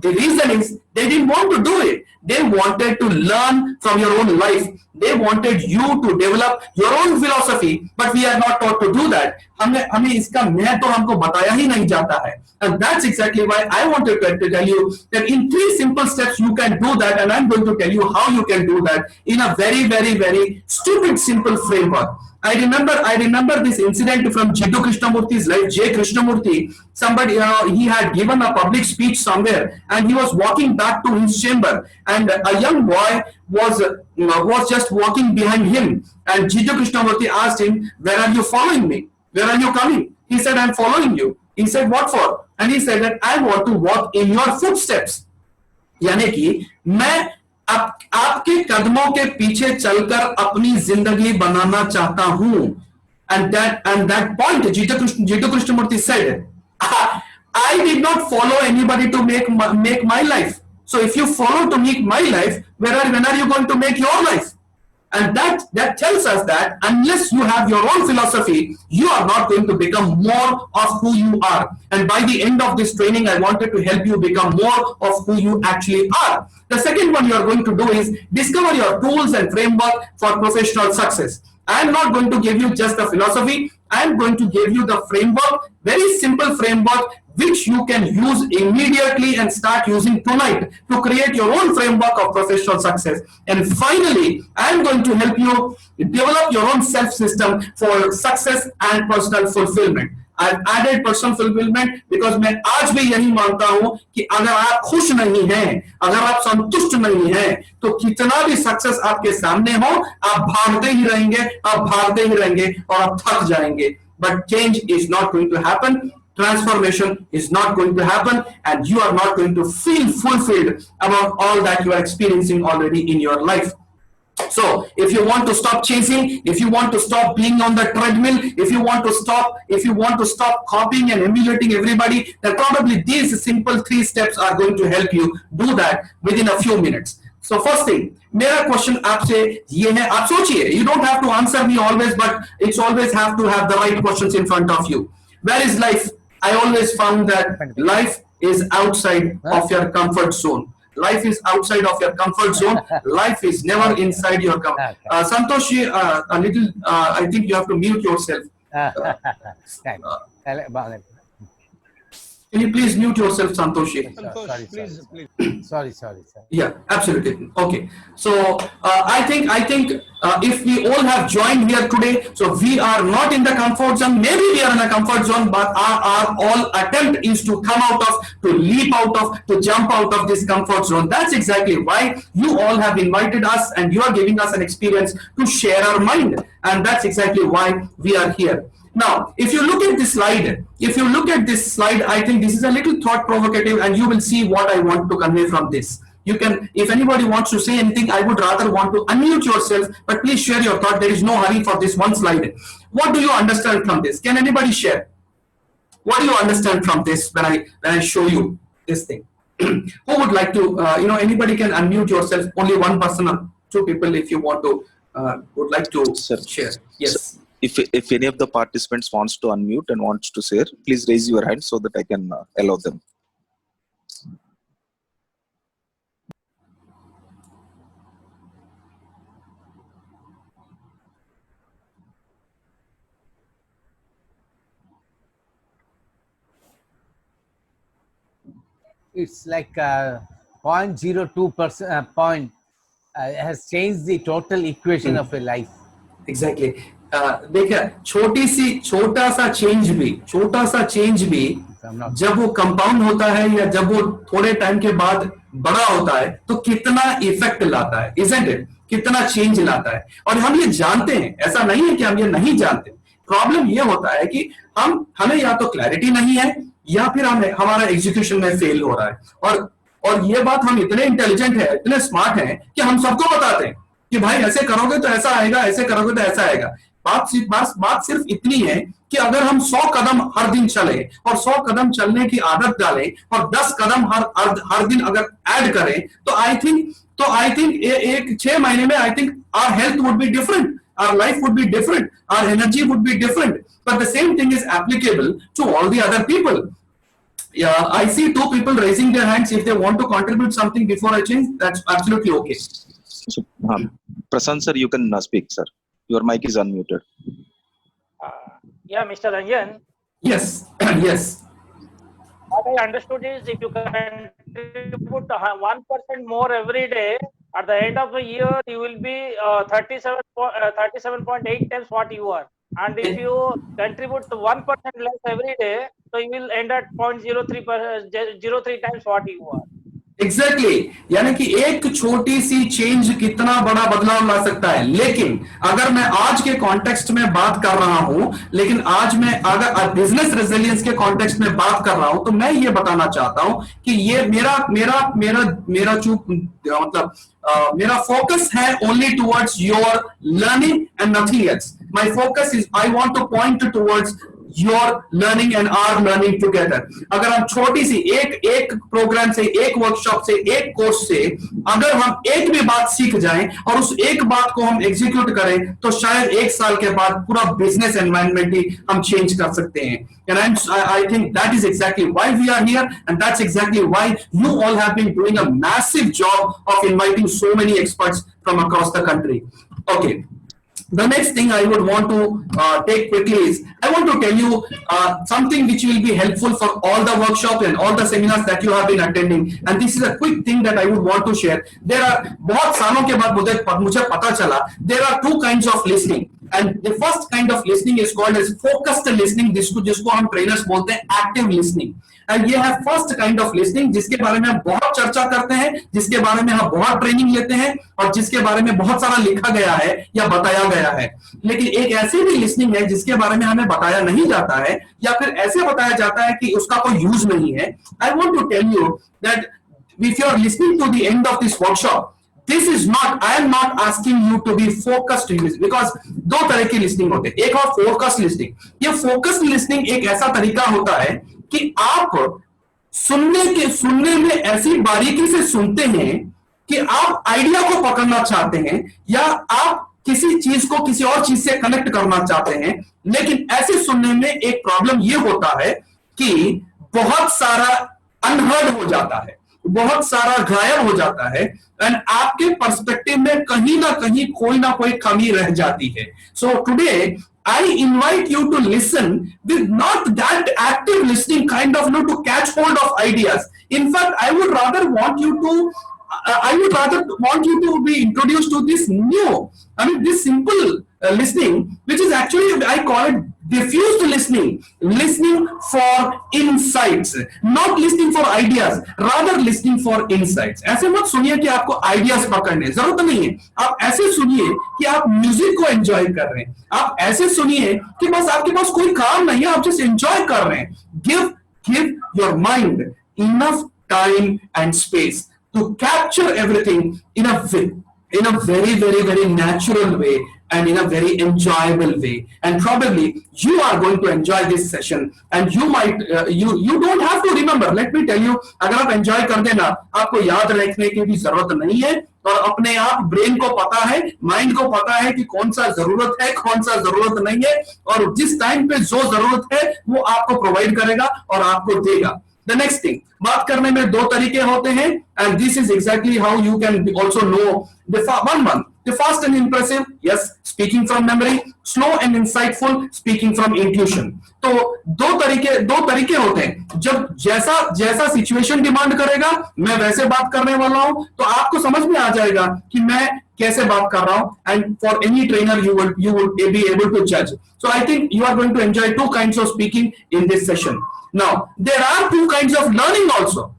The reason is they didn't want to do it. They wanted to learn from your own life. They wanted you to develop your own philosophy, but we are not taught to do that. हमें इसका महत्व हमको बताया ही नहीं जाता है. And that's exactly why I wanted to tell you that in 3 simple steps you can do that, and I'm going to tell you how you can do that in a very, very, very stupid simple framework. I remember this incident from Jiddu Krishnamurthy's life. J. Krishnamurthy, somebody, he had given a public speech somewhere, and he was walking back to his chamber, and a young boy was just walking behind him, and Jiddu Krishnamurthy asked him, "Where are you following me? Where are you coming?" He said, "I'm following you." He said, "What for?" And he said that I want to walk in your footsteps. यानी कि मैं आपके कदमों के पीछे चलकर अपनी जिंदगी बनाना चाहता हूं. And that point, Jiddu Krishnamurthy said, I did not follow anybody to make my life. So if you follow to make my life, when are you going to make your life? And that tells us that unless you have your own philosophy, you are not going to become more of who you are. And by the end of this training, I wanted to help you become more of who you actually are. The second one you are going to do is discover your tools and framework for professional success. I am not going to give you just the philosophy. I am going to give you the framework, very simple framework, which you can use immediately and start using tonight to create your own framework of professional success. And finally, I am going to help you develop your own self-system for success and personal fulfillment. I've added personal fulfillment because मैं आज भी यही मानता हूं कि अगर आप खुश नहीं हैं, अगर आप संतुष्ट नहीं हैं, तो कितना भी सक्सेस आपके सामने हो, आप भागते ही रहेंगे और आप थक जाएंगे. But change is not going to happen. Transformation is not going to happen, and you are not going to feel fulfilled about all that you are experiencing already in your life. So if you want to stop chasing, if you want to stop being on the treadmill, if you want to stop copying and emulating everybody, then probably these simple 3 steps are going to help you do that within a few minutes. So first thing, मेरा question आपसे ये है, आप सोचिए, you don't have to answer me always, but it's always have to have the right questions in front of you. Where is life? I always found that life is outside of your comfort zone. Life is outside of your comfort zone. Life is never inside your comfort. Santosh, a little. I think you have to mute yourself. Can you please mute yourself, Santoshi? Santosh, please. Sorry. Yeah, absolutely. Okay. So I think if we all have joined here today, so we are not in the comfort zone. Maybe we are in a comfort zone, but our all attempt is to come out of, to leap out of, to jump out of this comfort zone. That's exactly why you all have invited us, and you are giving us an experience to share our mind, and that's exactly why we are here. Now, if you look at this slide, I think this is a little thought provocative, and you will see what I want to convey from this. You can, if anybody wants to say anything, I would rather want to unmute yourself, but please share your thought. There is no hurry for this one slide. What do you understand from this? Can anybody share? What do you understand from this when I show you this thing? Who would like to, anybody can unmute yourself, only one person or two people if you want to, would like to share. Yes. If any of the participants wants to unmute and wants to share, please raise your hand so that I can allow them. It's like 0.02% point has changed the total equation of a life. Exactly. देखिए छोटा सा change भी जब वो compound होता है या जब वो थोड़े टाइम के बाद बड़ा होता है तो कितना इफेक्ट लाता है, isn't it? कितना चेंज लाता है। और हम ये जानते हैं, ऐसा नहीं है कि हम ये नहीं जानते। प्रॉब्लम ये होता है कि हमें या तो क्लैरिटी नहीं है या फिर हमारा एग्जीक्यूशन में फेल हो रहा है। और ये बात, हम इतने इंटेलिजेंट है, इतने स्मार्ट हैं कि हम सबको बताते हैं कि भाई ऐसे करोगे तो ऐसा आएगा, ऐसे करोगे तो ऐसा आएगा। बात सिर्फ इतनी है कि अगर हम 100 कदम हर दिन चले और 100 कदम चलने की आदत डालें और 10 कदम हर दिन अगर ऐड करें तो आई थिंक एक 6 महीने में I think our health would be different, our life would be different, our energy would be different, but the same thing is applicable to all the other people. Yeah, I see 2 people raising their hands. If they want to contribute something before I change, that's absolutely okay. So, Prasant sir, you can speak, sir. Your mic is unmuted. Yeah, Mr. Ranjan. Yes, yes. What I understood is if you contribute 1% more every day, at the end of the year, you will be 37.8 times what you are. And if you contribute 1% less every day, so you will end at 0.03 times what you are. Exactly. यानी कि एक छोटी सी change कितना बड़ा बदलाव ला सकता है। लेकिन अगर मैं आज के कॉन्टेक्स्ट में बात कर रहा हूं, लेकिन आज मैं अगर बिजनेस रेजिलियंस के कॉन्टेक्स्ट में बात कर रहा हूं, तो मैं ये बताना चाहता हूं कि ये मेरा फोकस है only towards your learning and nothing else. My focus is I want to point towards your learning and our learning together. अगर हम छोटी सी एक प्रोग्राम से, एक वर्कशॉप से, एक कोर्स से अगर हम एक भी बात सीख जाएं और उस एक बात को हम एग्जीक्यूट करें तो शायद 1 साल के बाद पूरा बिजनेस एनवायरनमेंट ही हम चेंज कर सकते हैं. And I think that is exactly why we are here, and that's exactly why you all have been doing a massive job of inviting so many experts from across the country. Okay. The next thing I would want to take quickly is I want to tell you something which will be helpful for all the workshops and all the seminars that you have been attending. And this is a quick thing that I would want to share. There are बहुत सालों के बाद मुझे पता चला there are 2 kinds of listening. And the first kind of listening is called as focused listening, जिसको हम trainers बोलते हैं active listening. And ये है फर्स्ट काइंड ऑफ लिसनिंग जिसके बारे में हम बहुत चर्चा करते हैं, जिसके बारे में हम बहुत ट्रेनिंग लेते हैं और जिसके बारे में बहुत सारा लिखा गया है या बताया गया है. लेकिन एक ऐसी भी लिसनिंग है जिसके बारे में हमें बताया नहीं जाता है या फिर ऐसे बताया जाता है कि उसका कोई यूज नहीं है. I want to tell you that if you are listening to the end of this workshop, this is not, I am not asking you to be focused in this, because 2 तरह की listening होते हैं. एक और focused listening. ये focused listening एक ऐसा तरीका होता है कि आप सुनने में ऐसी बारीकी से सुनते हैं कि आप आइडिया को पकड़ना चाहते हैं या आप किसी चीज को किसी और चीज से कनेक्ट करना चाहते हैं. लेकिन ऐसे सुनने में एक प्रॉब्लम ये होता है कि बहुत सारा अनहर्ड हो जाता है, बहुत सारा गायब हो जाता है एंड आपके पर्सपेक्टिव में कहीं ना कोई कमी रह जाती है. So today I invite you to listen with not that active listening kind of, to catch hold of ideas. In fact, I would rather want you to be introduced to this new, this simple listening, which is actually, I call it diffused listening, listening for insights, not listening for ideas, rather listening for insights. ऐसे मत सुनिए कि आपको ideas पकड़ने, जरूरत नहीं है. आप ऐसे सुनिए कि आप म्यूजिक को एंजॉय कर रहे हैं. आप ऐसे सुनिए कि बस आपके पास कोई काम नहीं है, आप जस्ट एंजॉय कर रहे हैं. Give your mind enough time and space to capture everything in a very, very, very natural way and in a very enjoyable way. And probably you are going to enjoy this session, and you might, you don't have to remember. Let me tell you, अगर आप enjoy कर देना, आपको याद रखने की भी जरूरत नहीं है, और अपने आप ब्रेन को पता है, माइंड को पता है कि कौन सा जरूरत है, कौन सा जरूरत नहीं है, और जिस टाइम पे जो जरूरत है वो आपको प्रोवाइड करेगा और आपको देगा. The next thing, बात करने में दो तरीके होते हैं, and this is exactly how you can also know the fast and impressive, yes, speaking from memory, slow and insightful, speaking from intuition. तो दो तरीके होते हैं. जब जैसा सिचुएशन डिमांड करेगा, मैं वैसे बात करने वाला हूं, तो आपको समझ में आ जाएगा कि मैं कैसे बात कर रहा हूं. And for any trainer, you will be able to judge. So I think you are going to enjoy two kinds of speaking in this session. Now, there are two kinds of learning also.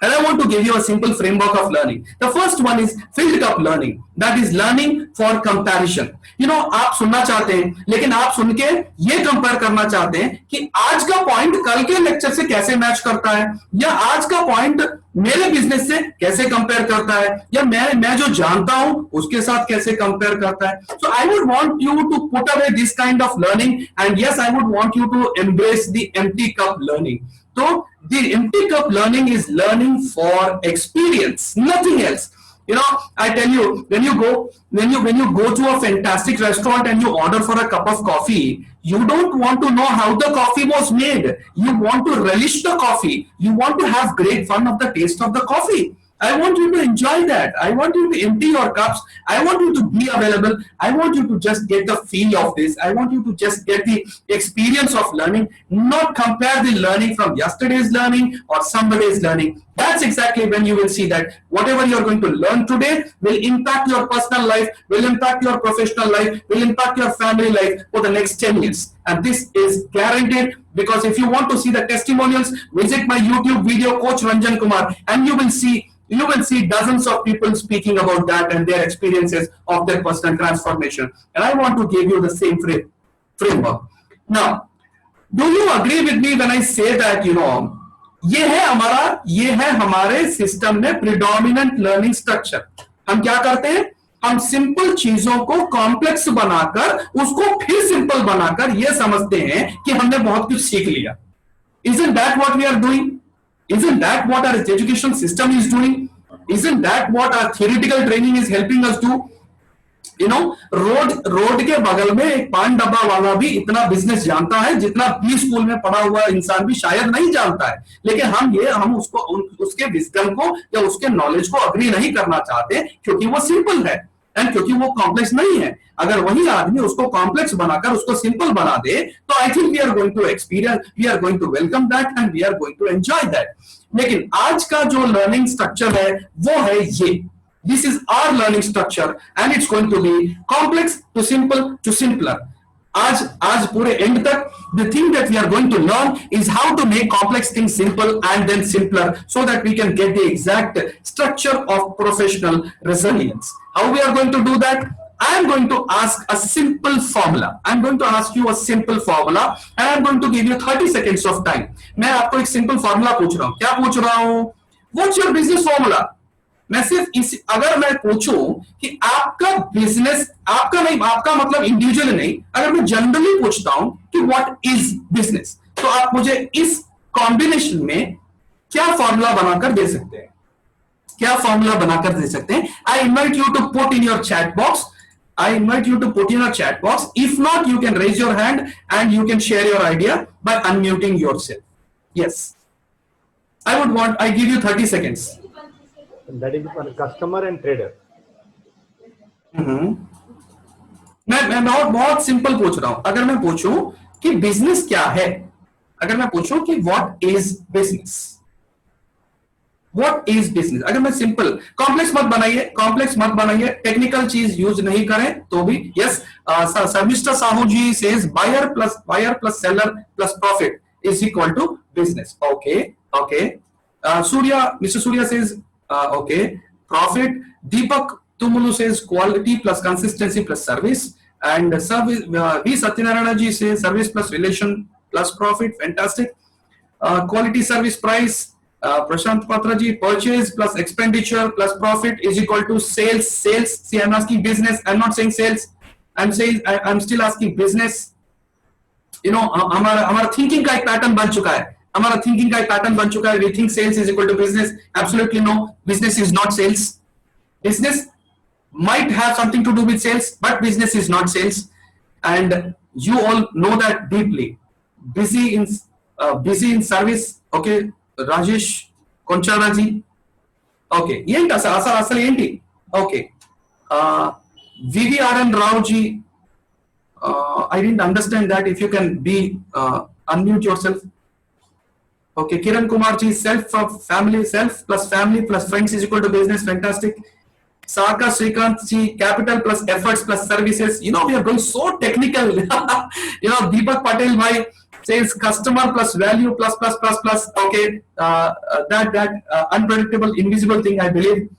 And I want to give you a simple framework of learning. The first one is filled cup learning. That is learning for comparison. आप सुनना चाहते हैं, लेकिन आप सुन के ये compare करना चाहते हैं कि आज का पॉइंट कल के लेक्चर से कैसे मैच करता है, या आज का पॉइंट मेरे बिजनेस से कैसे कंपेयर करता है, या मैं जो जानता हूं उसके साथ कैसे कंपेयर करता है. So I would want you to put away this kind of learning, and yes, I would want you to embrace the empty cup learning. So the empty cup learning is learning for experience, nothing else. I tell you, when you go to a fantastic restaurant and you order for a cup of coffee, you don't want to know how the coffee was made. You want to relish the coffee. You want to have great fun of the taste of the coffee. I want you to enjoy that. I want you to empty your cups. I want you to be available. I want you to just get the feel of this. I want you to just get the experience of learning, not compare the learning from yesterday's learning or somebody's learning. That's exactly when you will see that whatever you're going to learn today will impact your personal life, will impact your professional life, will impact your family life for the next 10 years. And this is guaranteed, because if you want to see the testimonials, visit my YouTube video, Coach Ranjan Kumar, and you will see dozens of people speaking about that and their experiences of their personal transformation. And I want to give you the same framework. Now, do you agree with me when I say that, ये है हमारे system में predominant learning structure. हम क्या करते हैं, हम simple चीजों को कॉम्प्लेक्स बनाकर उसको फिर सिंपल बनाकर ये समझते हैं कि हमने बहुत कुछ सीख लिया. Isn't that what we are doing? Isn't that what our education system is doing? Isn't that what our theoretical training is helping us do? Road के बगल में एक पान डब्बा वाला भी इतना बिजनेस जानता है जितना बी स्कूल में पढ़ा हुआ इंसान भी शायद नहीं जानता है. लेकिन हम उसके विजडम को या उसके नॉलेज को अग्री नहीं करना चाहते, क्योंकि वो सिंपल है एंड क्योंकि वो कॉम्प्लेक्स नहीं है. अगर वही आदमी उसको कॉम्प्लेक्स बनाकर उसको सिंपल बना दे, तो I think we are going to experience, we are going to welcome that and we are going to enjoy that. लेकिन आज का जो लर्निंग स्ट्रक्चर है वो है ये. This is our learning structure, and it's going to be complex to simple to simpler. आज पूरे एंड तक the thing that we are going to learn is how to make complex things simple and then simpler, so that we can get the exact structure of professional resilience. How we are going to do that? I am going to ask a simple formula. I'm going to ask you a simple formula, and I'm going to give you 30 seconds of time. मैं आपको एक simple formula पूछ रहा हूँ. क्या पूछ रहा हूँ? What's your business formula? मैं सिर्फ अगर मैं पूछूं कि आपका बिजनेस, आपका मतलब इंडिविजुअल नहीं, अगर मैं जनरली पूछता हूं कि व्हाट इज बिजनेस, तो आप मुझे इस कॉम्बिनेशन में क्या फॉर्मूला बनाकर दे सकते हैं? क्या फॉर्मूला बनाकर दे सकते हैं? I invite you to put in your chat box. I invite you to put in a chat box. If not, you can raise your hand and you can share your idea by unmuting yourself. Yes. I give you 30 seconds. That is for customer and trader. मैं बहुत simple पूछ रहा हूं. अगर मैं पूछूं कि business क्या है, अगर मैं पूछूं कि what is business, what is business, अगर मैं सिंपल, कॉम्प्लेक्स मत बनाइए, टेक्निकल चीज यूज नहीं करें तो भी। Yes, mister Sahu ji says buyer plus seller plus profit is equal to business. Okay okay, mister Surya says okay profit. Deepak Tumulu says quality plus consistency plus service, and service, V Satyanarayana ji says service plus relation plus profit. Fantastic. Quality service price, Prashant Patra ji, purchase plus expenditure plus profit is equal to sales. See, I'm asking business, I'm not saying sales, I'm still asking business. You know, हमारा thinking का एक pattern बन चुका है, we think sales is equal to business. Absolutely no, business is not sales. Business might have something to do with sales, but business is not sales, and you all know that deeply. Busy in service. Okay, Rajesh Konchara ji. Okay, yenta asal enti. Okay, VVRN Rao ji. I didn't understand that. If you can be unmute yourself. Okay, Kiran Kumar ji, self plus family plus friends is equal to business. Fantastic. Sarka Srikanth ji, capital plus efforts plus services. You know, we are going so technical. You know, Deepak Patel bhai says customer plus value plus. Okay, that unpredictable, invisible thing, I believe.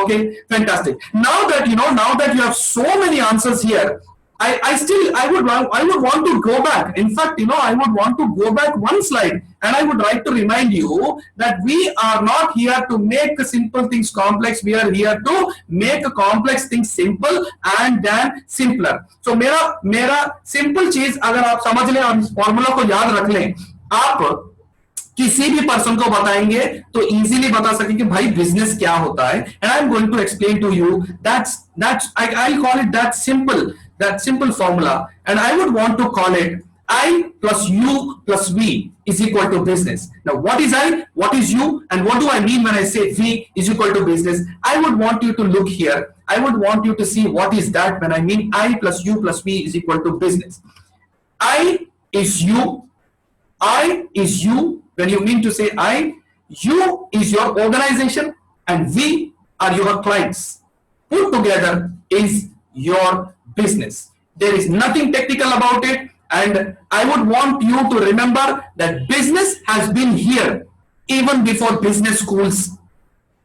Okay, fantastic. Now that you have so many answers here, I would want to go back. In fact, I would want to go back one slide, and I would like to remind you that we are not here to make simple things complex. We are here to make complex things simple and then simpler. So मेरा simple चीज अगर आप समझ लें और इस formula को याद रख लें, आप किसी भी पर्सन को बताएंगे तो इजीली बता सके कि भाई बिजनेस क्या होता है. And I'm going to explain to you I'll call it that simple formula, and I would want to call it I plus U plus V is equal to business. Now, what is I, what is you, and what do I mean when I say V is equal to business? I would want you to look here. I would want you to see what is that when I mean I plus U plus V is equal to business. I is you. I is you. When you mean to say I, U is your organization and V are your clients. Put together is your business. There is nothing technical about it, and I would want you to remember that business has been here even before business schools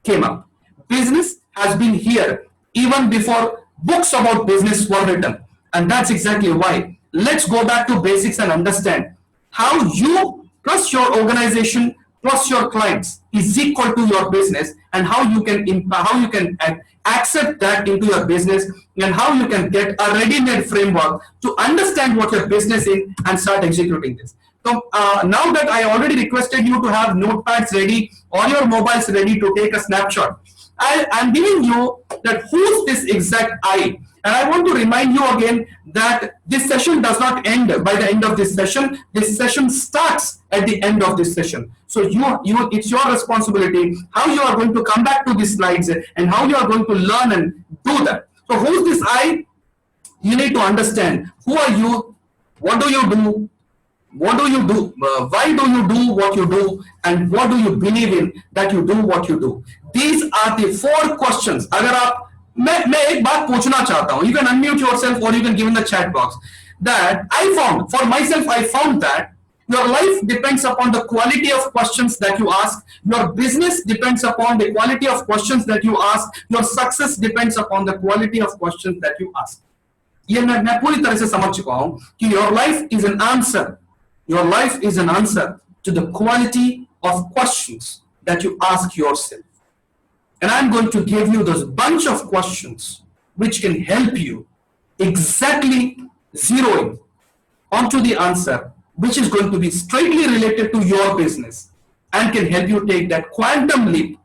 came up. Business has been here even before books about business were written, and that's exactly why. Let's go back to basics and understand how you plus your organization plus your clients is equal to your business, and how you can accept that into your business, and how you can get a ready-made framework to understand what your business is and start executing this. So now that I already requested you to have notepads ready or your mobiles ready to take a snapshot, I'm giving you that who's this exact I. And I want to remind you again that this session does not end by the end of this session. This session starts at the end of this session. So it's your responsibility how you are going to come back to these slides and how you are going to learn and do that. So who's this I? You need to understand who are you, what do you do, what do you do, why do you do what you do, and what do you believe in that you do what you do. These are the 4 questions. अगर आप मैं एक बात पूछना चाहता हूं. You can unmute yourself or you can give in the chat box that I found for myself. I found that your life depends upon the quality of questions that you ask. Your business depends upon the quality of questions that you ask. Your success depends upon the quality of questions that you ask. ये मैं पूरी तरह से समझ चुका हूं कि your life is an answer. Your life is an answer to the quality of questions that you ask yourself. And I'm going to give you those bunch of questions which can help you exactly zero in onto the answer, which is going to be straightly related to your business and can help you take that quantum leap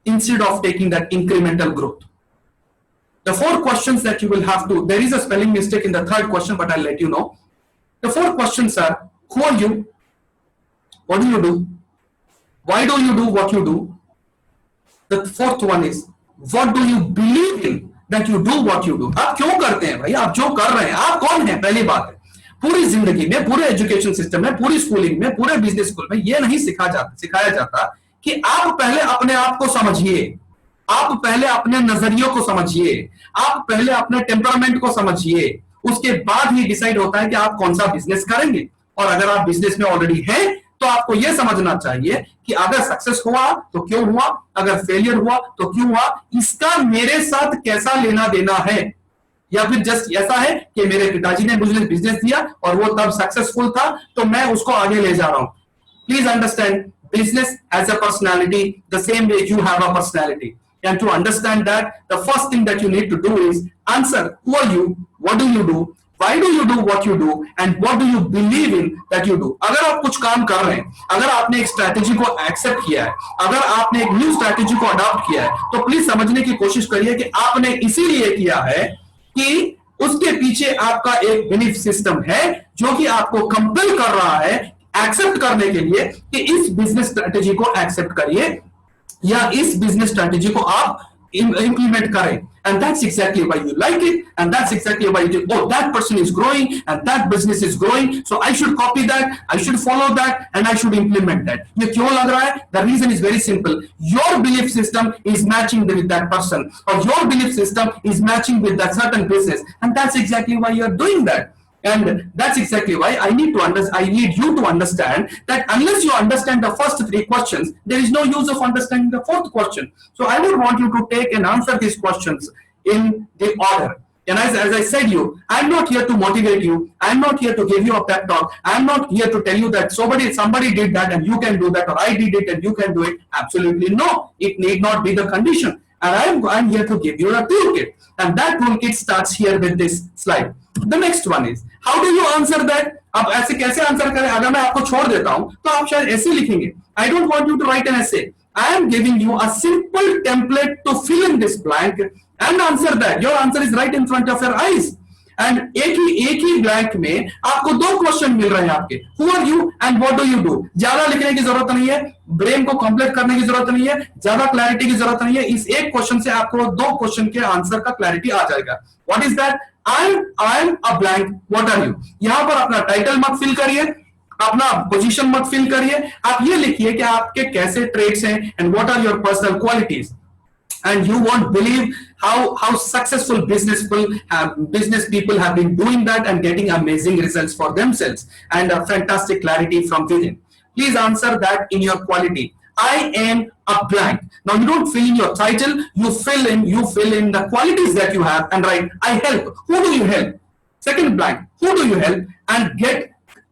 instead of taking that incremental growth. The 4 questions that you will have to, there is a spelling mistake in the 3rd question, but I'll let you know. The 4 questions are, who are you? What do you do? Why do you do what you do? The 4th one is, what do you believe in that you do what you do? आप क्यों करते हैं भाई? आप जो कर रहे हैं, आप कौन हैं? पहली बात है. पूरी जिंदगी में, पूरे एजुकेशन सिस्टम में, पूरी स्कूलिंग में, पूरे बिजनेस स्कूल में ये नहीं सिखाया जाता कि आप पहले अपने आप को समझिए, आप पहले अपने नजरियों को समझिए, आप पहले अपने टेम्परामेंट को समझिए, उसके बाद ही डिसाइड होता है कि आप कौन सा बिजनेस करेंगे। और अगर आप बिजनेस में ऑलरेडी हैं तो आपको यह समझना चाहिए कि अगर सक्सेस हुआ तो क्यों हुआ, अगर फेलियर हुआ तो क्यों हुआ, इसका मेरे साथ कैसा लेना देना है। या फिर जस्ट ऐसा है कि मेरे पिताजी ने मुझे बिजनेस दिया और वो तब सक्सेसफुल था तो मैं उसको आगे ले जा रहा हूं। Please understand, business has a personality the same way you have a personality, and to understand that the first thing that you need to do is answer who are you, what do you do, why do you do what you do, and what do you believe in that you do। अगर आप कुछ काम कर रहे हैं, अगर आपने एक स्ट्रैटेजी को एक्सेप्ट किया है, अगर आपने एक न्यू स्ट्रैटेजी को अडॉप्ट किया है, तो प्लीज समझने की कोशिश करिए कि आपने इसीलिए किया है कि उसके पीछे आपका एक बिलीफ सिस्टम है जो कि आपको कंपेल कर रहा है एक्सेप्ट करने के लिए कि इस बिजनेस स्ट्रेटेजी को एक्सेप्ट करिए या इस बिजनेस स्ट्रेटेजी को आप implement करें. And that's exactly why you like it, and that's exactly why you do. Oh, that person is growing and that business is growing, so I should copy that, I should follow that, and I should implement that. ये क्यों लग रहा है? The reason is very simple. Your belief system is matching with that person, or your belief system is matching with that certain business, and that's exactly why you are doing that. And that's exactly why I need you to understand that unless you understand the first three questions, there is no use of understanding the fourth question. So I would want you to take and answer these questions in the order. And as I said I'm not here to motivate you. I'm not here to give you a pep talk. I'm not here to tell you that somebody did that and you can do that, or I did it and you can do it. Absolutely no. It need not be the condition. And I'm here to give you a toolkit. And that toolkit starts here with this slide. The next one is, how do you answer that? अब ऐसे कैसे answer करें? अगर मैं आपको छोड़ देता हूं तो आप शायद ऐसे लिखेंगे. I don't want you to write an essay. I am giving you a simple template to fill in this blank and answer that. Your answer is right in front of your eyes. And एक ही blank में आपको दो question मिल रहे हैं आपके. Who are you and what do you do? ज्यादा लिखने की जरूरत नहीं है, ब्रेन को कंप्लीट करने की जरूरत नहीं है, ज्यादा क्लैरिटी की जरूरत नहीं है. इस एक क्वेश्चन से आपको दो क्वेश्चन के आंसर का क्लैरिटी आ जाएगा. What is that? I am a blank. What are you? यहां पर अपना टाइटल मत फिल करिए, अपना पोजीशन मत फिल करिए. आप ये लिखिए कि आपके कैसे ट्रेड्स हैं and what are your personal qualities. And you won't believe how successful business people have been doing that and getting amazing results for themselves and a fantastic clarity from within. Please answer that in your quality. I am a blank. Now you don't fill in your title, you fill in the qualities that you have and write I help. Who do you help? Second blank. Who do you help? And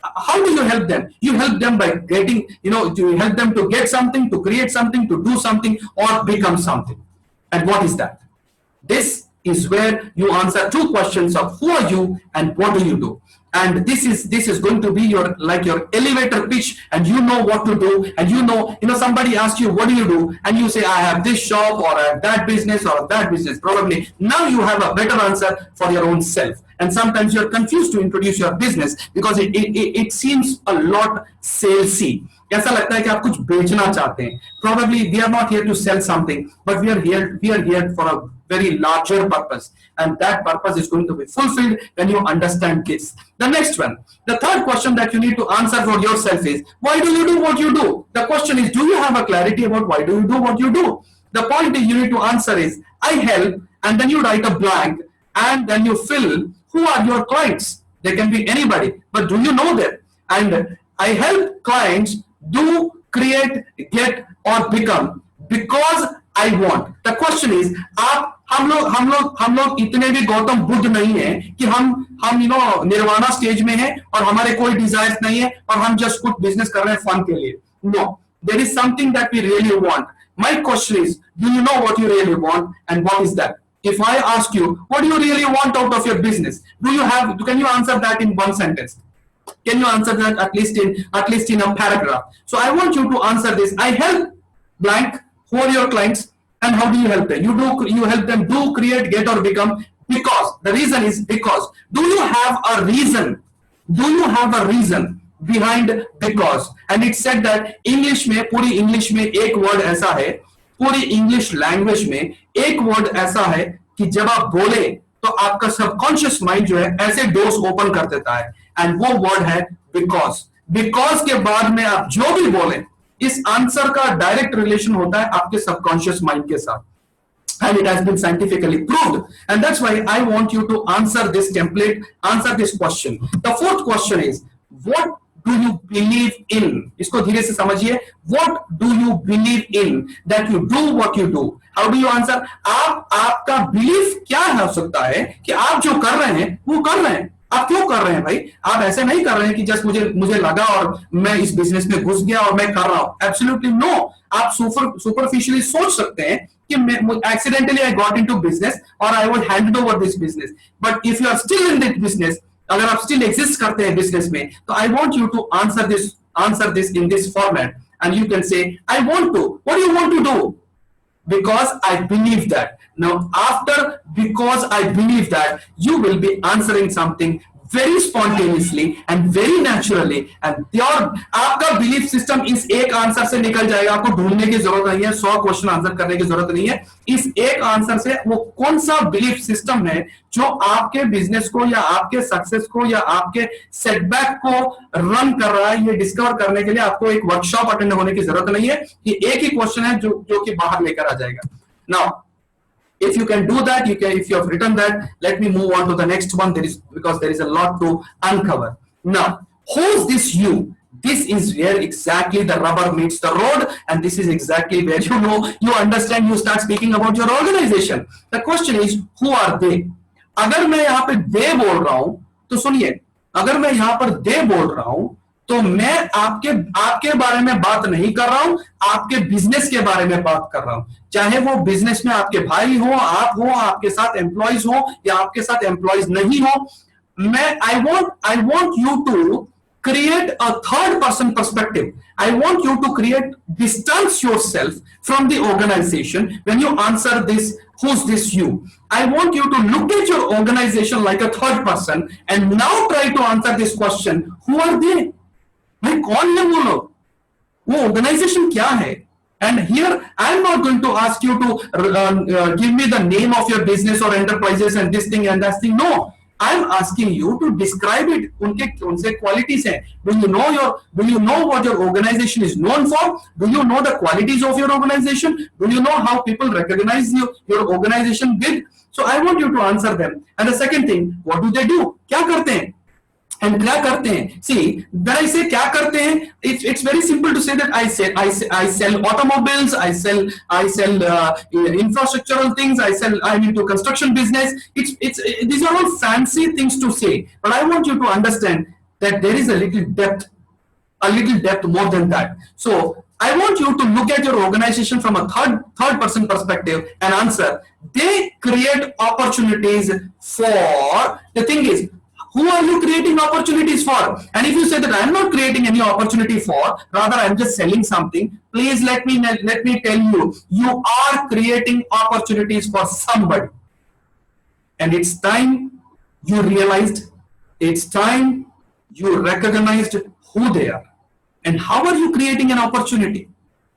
how do you help them? You help them by getting, you help them to get something, to create something, to do something, or become something. And what is that? This is where you answer two questions of who are you and what do you do. And this is going to be your elevator pitch, and you know what to do, and somebody asks you what do you do, and you say I have this shop, or I have that business, or that business. Probably now you have a better answer for your own self. And sometimes you're confused to introduce your business because it seems a lot salesy. ऐसा लगता है कि आप कुछ बेचना चाहते हैं. Probably we are not here to sell something, but we are here for a very larger purpose, and that purpose is going to be fulfilled when you understand this. The next one, the third question that you need to answer for yourself is, why do you do what you do? The question is, do you have a clarity about why do you do what you do? The point you need to answer is, I help, and then you write a blank, and then you fill who are your clients. They can be anybody, but do you know that? And I help clients do, create, get, or become because I want. The question is, हम लोग इतने भी गौतम बुद्ध नहीं है कि हम nirvana stage में हैं और हमारे कोई डिजायर्स नहीं है और हम जस्ट कुछ बिजनेस कर रहे हैं फन के लिए. No, there is something that we really want. My question is, do you know what you really want and what is that? If I ask you, what do you really want out of your business? Can you answer that in one sentence? Can you answer that at least in a paragraph? So I want you to answer this. I help blank. Who are your clients and how do you help them? You help them do, create, get, or become because. The reason is because. Do you have a reason? Do you have a reason behind because? And it said that पूरी English में एक word ऐसा है, पूरी English language में एक word ऐसा है कि जब आप बोले तो आपका सबकॉन्शियस माइंड जो है ऐसे डोर्स ओपन कर देता है. and वो word है because. Because के बाद में आप जो भी बोलें, इस आंसर का डायरेक्ट रिलेशन होता है आपके सबकॉन्शियस माइंड के साथ. And it has been scientifically proved. And that's why I want you to answer this template, answer this question. The fourth question is, what do you believe in? इसको धीरे से समझिए. What do you believe in that you do what you do? How do you answer? आपका belief क्या हो सकता है कि आप जो कर रहे हैं वो कर रहे हैं. आप क्यों कर रहे हैं भाई? आप ऐसे नहीं कर रहे हैं कि जस्ट मुझे लगा और मैं इस बिजनेस में घुस गया और मैं कर रहा हूं. Absolutely no. आप सुपरफिशियली सोच सकते हैं कि accidentally I got into business or I would hand over this business. But if you are still in that business, अगर आप still exist करते हैं business में, तो I want you to answer this in this format, and you can say, I want to. What do you want to do? Because I believe that. Now, after because I believe that, you will be answering something very spontaneously and very naturally, and your आपका belief system इस एक answer से निकल जाएगा. आपको ढूंढने की जरूरत नहीं है, 100 क्वेश्चन आंसर करने की जरूरत नहीं है. इस एक आंसर से वो कौन सा बिलीफ सिस्टम है जो आपके बिजनेस को या आपके सक्सेस को या आपके सेटबैक को रन कर रहा है, ये डिस्कवर करने के लिए आपको एक वर्कशॉप अटेंड होने की जरूरत नहीं है. ये एक ही क्वेश्चन है जो कि बाहर लेकर आ जाएगा. Now if you can do that, if you have written that, let me move on to the next one. Because there is a lot to uncover. Now, who's this you? This is where exactly the rubber meets the road, and this is exactly where you understand, you start speaking about your organization. The question is, who are they? अगर मैं यहाँ पे they बोल रहा हूं, तो सुनिए, अगर मैं यहाँ पर they बोल रहा हूं, तो मैं आपके बारे में बात नहीं कर रहा हूं, आपके बिजनेस के बारे में बात कर रहा हूं. चाहे वो बिजनेस में आपके भाई हो, आप हो, आपके साथ एम्प्लॉइज हो या आपके साथ एम्प्लॉइज नहीं हो. I want you to create a third person perspective. I want you to distance yourself from the organization when you answer this, who's this you? I want you to look at your organization like a third person and now try to answer this question, who are they? भाई कौन है वो लोग? वो organisation क्या है? And here I am not going to ask you to give me the name of your business or enterprises and this thing and that thing. No, I am asking you to describe it. उनसे qualities हैं. Do you know what your organization is known for? Do you know the qualities of your organization? Do you know how people recognize your organization with? So I want you to answer them. And the second thing, what do they do? क्या करते हैं? And क्या करते हैं? See, when I say क्या करते हैं, it's very simple to say that I sell automobiles, I sell infrastructural things, I'm into construction business. These are all fancy things to say, but I want you to understand that there is a little depth more than that. So I want you to look at your organization from a third person perspective and answer. They create opportunities for. The thing is, who are you creating opportunities for? And if you say that I'm not creating any opportunity for, rather I'm just selling something, please let me tell you, you are creating opportunities for somebody. And it's time you realized, it's time you recognized who they are. And how are you creating an opportunity?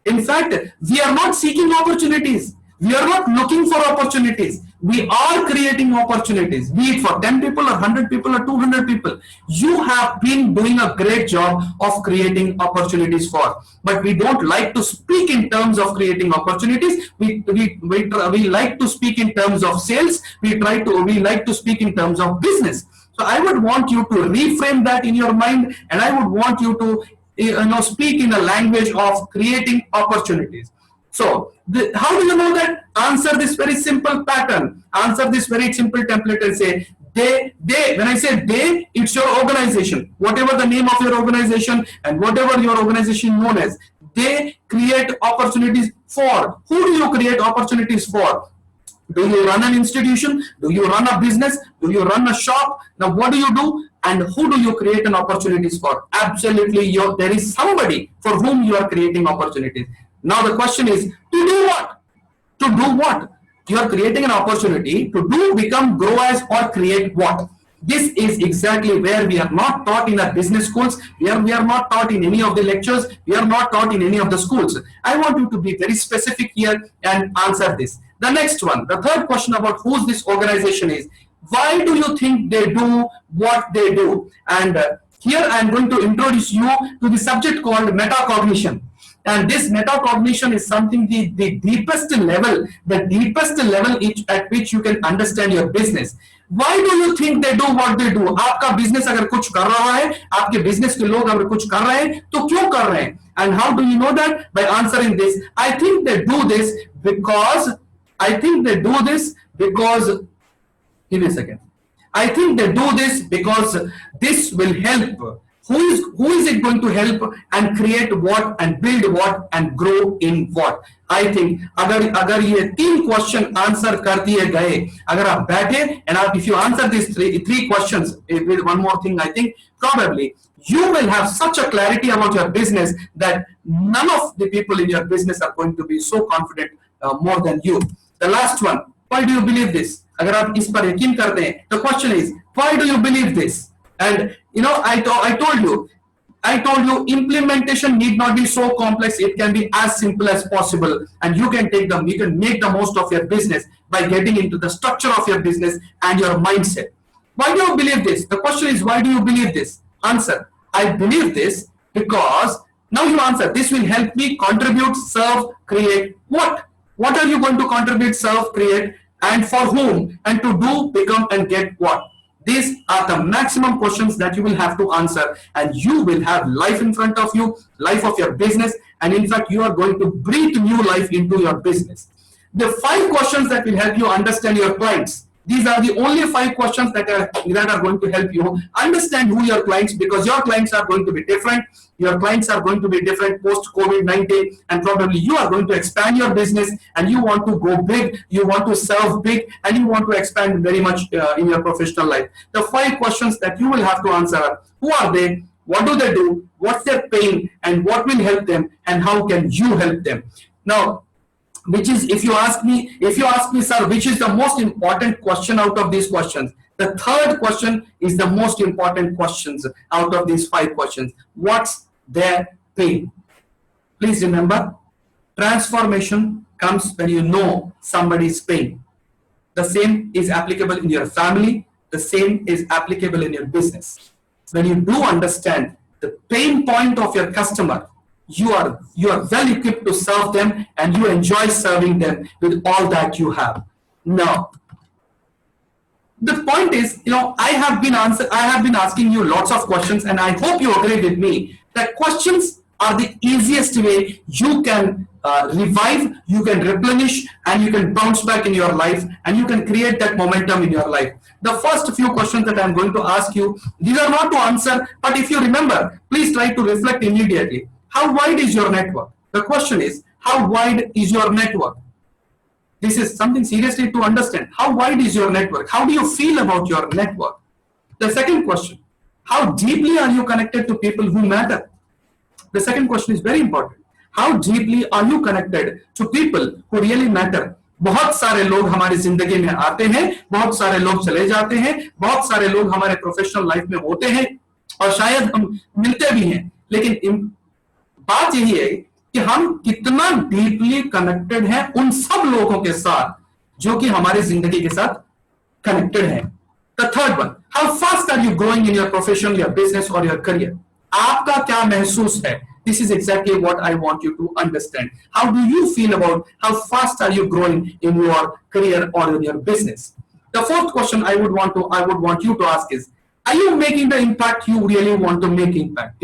In fact, we are not seeking opportunities. We are not looking for opportunities. We are creating opportunities, be it for 10 people or 100 people or 200 people. You have been doing a great job of creating opportunities for, but we don't like to speak in terms of creating opportunities. We like to speak in terms of sales. We like to speak in terms of business. So I would want you to reframe that in your mind, and I would want you to speak in a language of creating opportunities. So how do you know that? Answer this very simple pattern. Answer this very simple template and say, they, when I say they, it's your organization. Whatever the name of your organization and whatever your organization known as, they create opportunities for. Who do you create opportunities for? Do you run an institution? Do you run a business? Do you run a shop? Now what do you do? And who do you create an opportunities for? Absolutely, there is somebody for whom you are creating opportunities. Now the question is, to do what? To do what? You are creating an opportunity to do, become, grow as, or create what? This is exactly where we are not taught in our business schools. We are not taught in any of the lectures. We are not taught in any of the schools. I want you to be very specific here and answer this. The next one, the third question about whose this organization is. Why do you think they do what they do? And here I am going to introduce you to the subject called metacognition. And this metacognition is something the deepest level at which you can understand your business. Why do you think they do what they do? आपका business अगर कुछ कर रहा है, आपके business के लोग अगर कुछ कर रहे हैं, तो क्यों कर रहे हैं? And how do you know that? By answering this. I think they do this because. Give me a second. I think they do this because this will help. Who is it going to help and create what and build what and grow in what? I think अगर ये 3 question answer कर दिए गए, अगर आप बैठे and if you answer these three questions with one more thing, I think probably you will have such a clarity about your business that none of the people in your business are going to be so confident more than you. The last one, why do you believe this? अगर आप इस पर यकीन करते हैं, the question is, why do you believe this? And you know, I told you, implementation need not be so complex. It can be as simple as possible, and you can make the most of your business by getting into the structure of your business and your mindset. Why do you believe this? The question is, why do you believe this? Answer: I believe this because now you answer. This will help me contribute, serve, create. What? What are you going to contribute, serve, create, and for whom? And to do, become, and get what? These are the maximum questions that you will have to answer, and you will have life in front of you, life of your business, and in fact, you are going to breathe new life into your business. The 5 questions that will help you understand your clients. These are the only 5 questions that are going to help you understand who your clients, because your clients are going to be different. Your clients are going to be different post COVID-19, and probably you are going to expand your business and you want to go big, you want to serve big, and you want to expand very much in your professional life. The 5 questions that you will have to answer are: who are they? What do they do? What's their pain? And what will help them? And how can you help them? Now, if you ask me, sir, which is the most important question out of these questions? The 3rd question is the most important questions out of these 5 questions. What's their pain? Please remember, transformation comes when you know somebody's pain. The same is applicable in your family. The same is applicable in your business. When you do understand the pain point of your customer, you are well equipped to serve them, and you enjoy serving them with all that you have. Now, the point is, I have been asking you lots of questions, and I hope you agree with me that questions are the easiest way you can revive, you can replenish, and you can bounce back in your life, and you can create that momentum in your life. The first few questions that I'm going to ask you, these are not to answer, but if you remember, please try to reflect immediately. How wide is your network? The question is, how wide is your network? This is something seriously to understand. How wide is your network? How do you feel about your network? The second question, how deeply are you connected to people who matter? The second question is very important. How deeply are you connected to people who really matter? बहुत सारे लोग हमारी जिंदगी में आते हैं, बहुत सारे लोग चले जाते हैं, बहुत सारे लोग हमारे प्रोफेशनल लाइफ में होते हैं, और शायद हम मिलते भी हैं, लेकिन बात यही है कि हम कितना डीपली कनेक्टेड हैं उन सब लोगों के साथ जो कि हमारी जिंदगी के साथ कनेक्टेड हैं. The third one, how fast are you growing in your profession, your business or your career? आपका क्या महसूस है? This is exactly what I want you to understand. How do you feel about how fast are you growing in your career or in your business? The fourth question I would want you to ask is, are you making the impact you really want to make impact?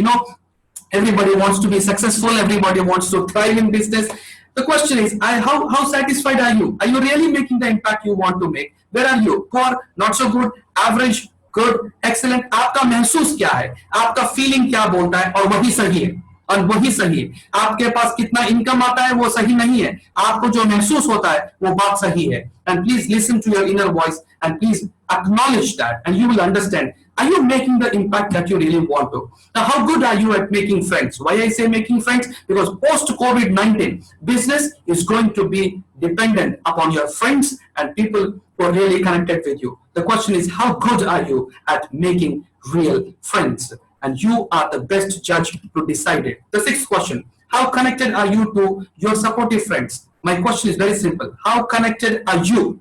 Everybody wants to be successful. Everybody wants to thrive in business. The question is, how satisfied are you? Are you really making the impact you want to make? Where are you? Poor, not so good, average, good, excellent? आपका महसूस क्या है? आपका feeling क्या बोलता है? और वही सही है. और वही सही है. आपके पास कितना इनकम आता है वो सही नहीं है. आपको जो महसूस होता है वो बात सही है. And please listen to your inner voice and please acknowledge that, and you will understand. Are you making the impact that you really want to? Now, how good are you at making friends? Why I say making friends? Because post COVID-19, business is going to be dependent upon your friends and people who are really connected with you. The question is, how good are you at making real friends? And you are the best judge to decide it. The sixth question, how connected are you to your supportive friends? My question is very simple. How connected are you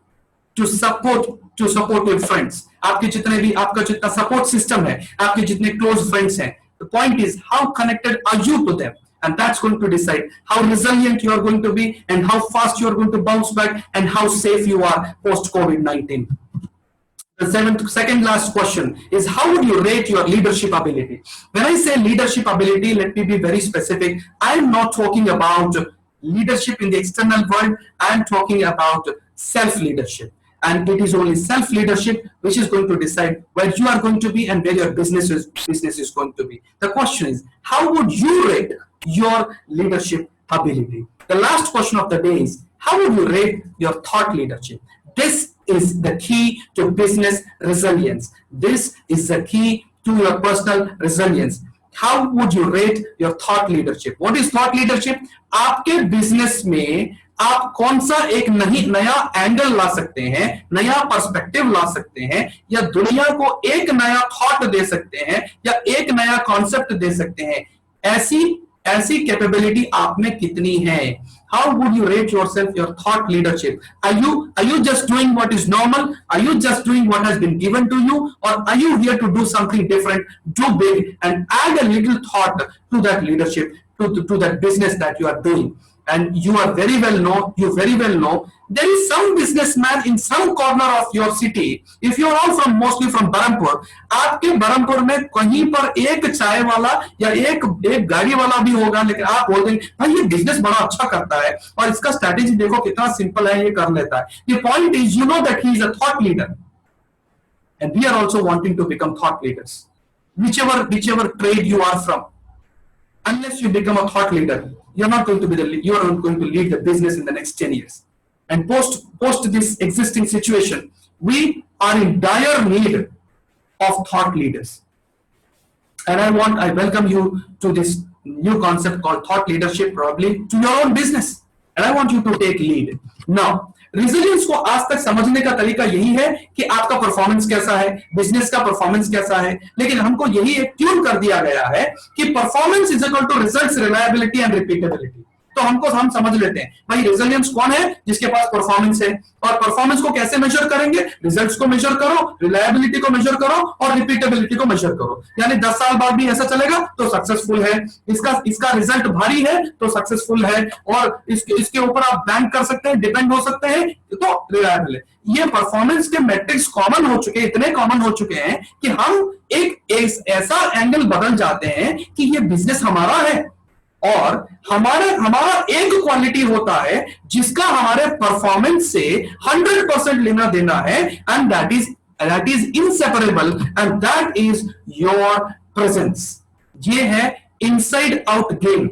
to support your friends. आपके जितने भी आपका जितना support system है, आपके जितने close friends हैं, the point is how connected are you to them, and that's going to decide how resilient you are going to be and how fast you are going to bounce back and how safe you are post COVID-19. The second last question is, how would you rate your leadership ability? When I say leadership ability, let me be very specific. I am not talking about leadership in the external world. I am talking about self-leadership. And it is only self-leadership which is going to decide where you are going to be and where your business is going to be. The question is, how would you rate your leadership ability? The last question of the day is, how would you rate your thought leadership? This is the key to business resilience. This is the key to your personal resilience. How would you rate your thought leadership? What is thought leadership? आपके business में आप कौन सा एक नया angle ला सकते हैं, नया पर्सपेक्टिव ला सकते हैं, या दुनिया को एक नया थॉट दे सकते हैं, या एक नया कॉन्सेप्ट दे सकते हैं, ऐसी कैपेबिलिटी आप में कितनी है? How would you rate yourself, your thought leadership? Are you just doing what is normal? Are you just doing what has been given to you? Or are you here to do something different, do big, and add a little thought to that leadership, to that business that you are doing? And you very well know, there is some businessman in some corner of your city. If you are all mostly from Berhampur, आपके बरहमपुर में कहीं पर एक चाय वाला या एक गाड़ी वाला भी होगा, लेकिन आप बोल देंगे भाई ये बिजनेस बड़ा अच्छा करता है और इसका स्ट्रैटेजी देखो कितना सिंपल है, ये कर लेता है. The point is, you know that he is a thought leader, and we are also wanting to become thought leaders. Whichever trade you are from, unless you become a thought leader, you're not going to lead the business in the next 10 years. And post this existing situation, we are in dire need of thought leaders. And I welcome you to this new concept called thought leadership, probably to your own business. And I want you to take lead. Now, resilience को आज तक समझने का तरीका यही है कि आपका परफॉर्मेंस कैसा है, बिजनेस का परफॉर्मेंस कैसा है, लेकिन हमको यही एक ट्यून कर दिया गया है कि performance is equal to results, reliability and repeatability. तो हम समझ लेते हैं भाई रेजिलियंस कौन है, जिसके पास परफॉर्मेंस है. और परफॉर्मेंस को कैसे मेजर करेंगे? रिजल्ट्स को मेजर करो, रिलायबिलिटी को मेजर करो और रिपीटेबिलिटी को मेजर करो. यानी 10 साल बाद भी ऐसा चलेगा तो सक्सेसफुल है, इसका रिजल्ट भारी है तो सक्सेसफुल है, और इसके ऊपर आप बैंक कर सकते हैं, डिपेंड हो सकते हैं, तो रिलायबल है. ये परफॉर्मेंस के मैट्रिक्स कॉमन हो चुके हैं, इतने कॉमन हो चुके हैं कि हम एक ऐसा एंगल बदल जाते हैं कि ये बिजनेस हमारा है और हमारा एक क्वालिटी होता है जिसका हमारे परफॉर्मेंस से 100% लेना देना है, and that is inseparable, and that is your presence. ये है इनसाइड आउट गेम.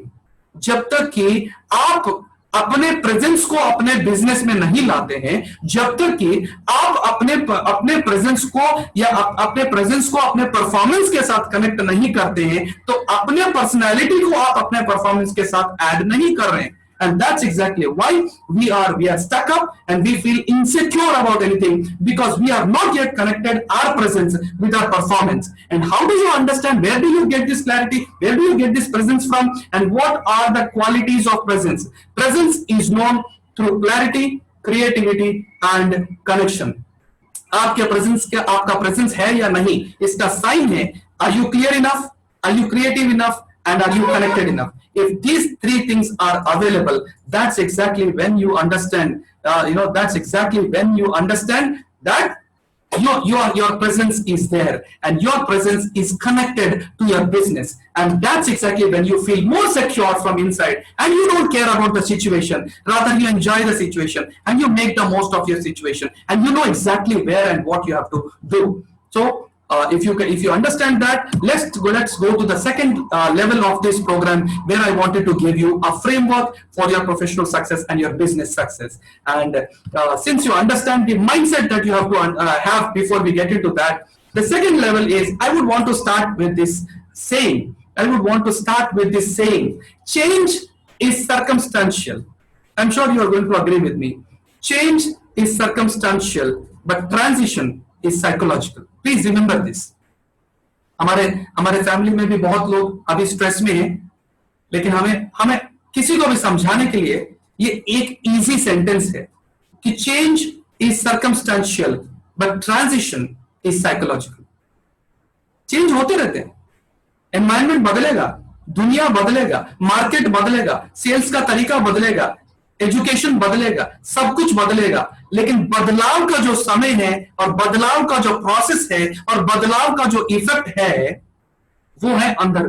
जब तक कि आप अपने प्रेजेंस को अपने बिजनेस में नहीं लाते हैं, जब तक कि आप अपने प्रेजेंस को या अपने प्रेजेंस को अपने परफॉर्मेंस के साथ कनेक्ट नहीं करते हैं, तो अपने पर्सनैलिटी को आप अपने परफॉर्मेंस के साथ ऐड नहीं कर रहे हैं. And that's exactly why we are stuck up and we feel insecure about anything, because we are not yet connected our presence with our performance. And how do you understand, where do you get this clarity, where do you get this presence from, and what are the qualities of presence? Presence is known through clarity, creativity and connection. आपका presence है या नहीं, इसका sign है, are you clear enough, are you creative enough, and are you connected enough? If these three things are available, that's exactly when you understand, that's exactly when you understand that your presence is there and your presence is connected to your business. And that's exactly when you feel more secure from inside and you don't care about the situation. Rather, you enjoy the situation and you make the most of your situation and you know exactly where and what you have to do. So, if you understand that, let's go to the second level of this program, where I wanted to give you a framework for your professional success and your business success. And since you understand the mindset that you have to have before we get into that, the second level is, I would want to start with this saying. Change is circumstantial. I'm sure you are going to agree with me. Change is circumstantial, but transition is psychological. Please remember this. हमारे family में भी बहुत लोग अभी stress में हैं, लेकिन हमें किसी को भी समझाने के लिए ये एक इजी सेंटेंस है कि change is circumstantial, but transition is psychological. Change होते रहते हैं, एनवायरमेंट बदलेगा, दुनिया बदलेगा, मार्केट बदलेगा, सेल्स का तरीका बदलेगा, एजुकेशन बदलेगा, सब कुछ बदलेगा, लेकिन बदलाव का जो समय है और बदलाव का जो प्रोसेस है और बदलाव का जो इफेक्ट है वो है अंदर,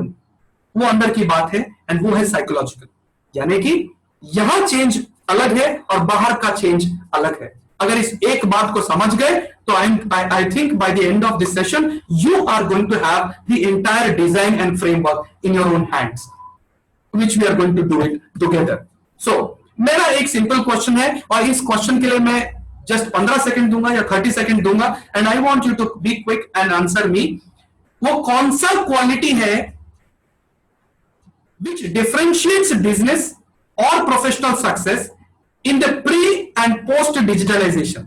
वो अंदर की बात है, एंड वो है साइकोलॉजिकल. यानी कि यहां चेंज अलग है और बाहर का चेंज अलग है. अगर इस एक बात को समझ गए तो I think by the end of this session you are going to have the entire design and framework in your own hands, which we are going to do it together. So मेरा एक simple question है और इस question के लिए मैं just 15 second दूंगा या 30 सेकंड दूंगा, and I want you to be quick and answer me. वो कौन सा क्वालिटी है which differentiates business or professional success in the pre and post digitalization?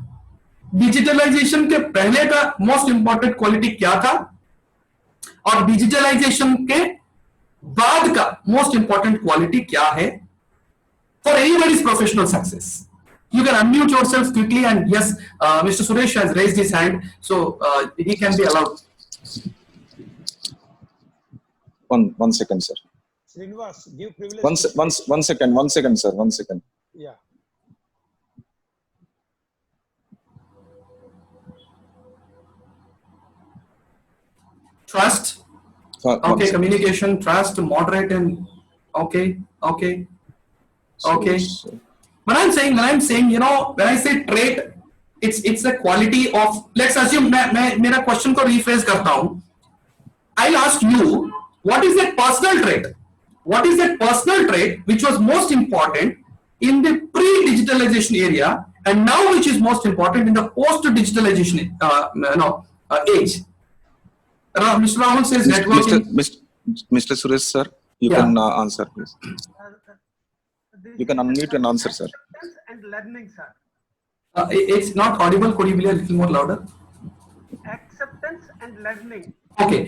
Digitalization के पहले का मोस्ट इंपॉर्टेंट क्वालिटी क्या था और डिजिटलाइजेशन के बाद का मोस्ट इंपॉर्टेंट क्वालिटी क्या है for anybody's professional success? You can unmute yourself quickly, and yes, Mr. Suresh has raised his hand, so he can be allowed. One second, sir. Srinivas, give privilege. One second, sir. 1 second. Yeah. Trust. One Okay, second. communication, trust, moderate, and okay. So, When I'm saying, you know, when I say trait, it's a quality of. Let's assume मैं मेरा question को rephrase करता हूँ. I'll ask you, what is that personal trait? What is that personal trait which was most important in the pre-digitalization area, and now which is most important in the post-digitalization age? Mr. Rahul says networking. Mr. Suresh, sir, you Yeah. can answer, please. You can unmute and answer, sir. And learning, sir. It's not audible. Could you be a little more louder? Acceptance and learning. Okay.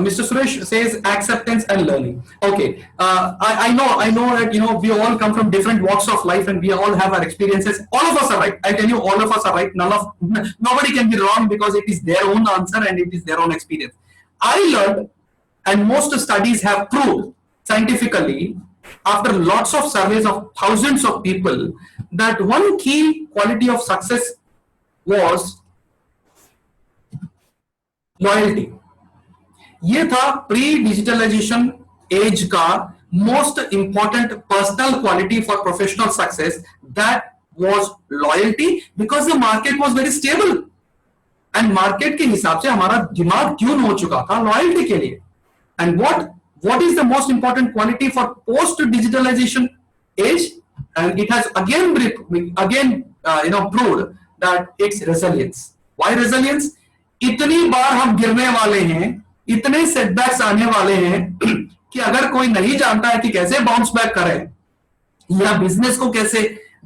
Mr. Suresh says acceptance and learning. Okay. I know that, you know, we all come from different walks of life and we all have our experiences. All of us are right. I tell you, all of us are right. Nobody can be wrong because it is their own answer and it is their own experience. I learned, and most studies have proved scientifically, after lots of surveys of thousands of people, that one key quality of success was loyalty. ये था pre digitalisation as का most important personal quality for professional success, that was loyalty, because the market was very stable and market के हिसाब से हमारा दिमाग tune हो चुका था लॉयल्टी के लिए. And what is the most important quality for post digitalization age? And it has again proved that it's resilience. Why resilience? इतनी बार हम गिरने वाले हैं, इतने सेटबैक्स आने वाले हैं कि अगर कोई नहीं जानता है कि कैसे बाउंस बैक करें या बिजनेस को कैसे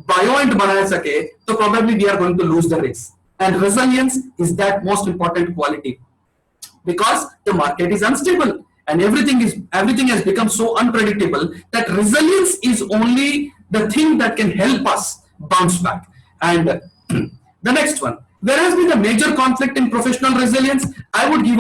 बायोएंट बना सके, तो probably we are going to lose the race. And resilience is that most important quality, because the market is unstable and everything has become so unpredictable that resilience is only the thing that can help us bounce back. And the next one, where has been the major conflict in professional resilience? I would give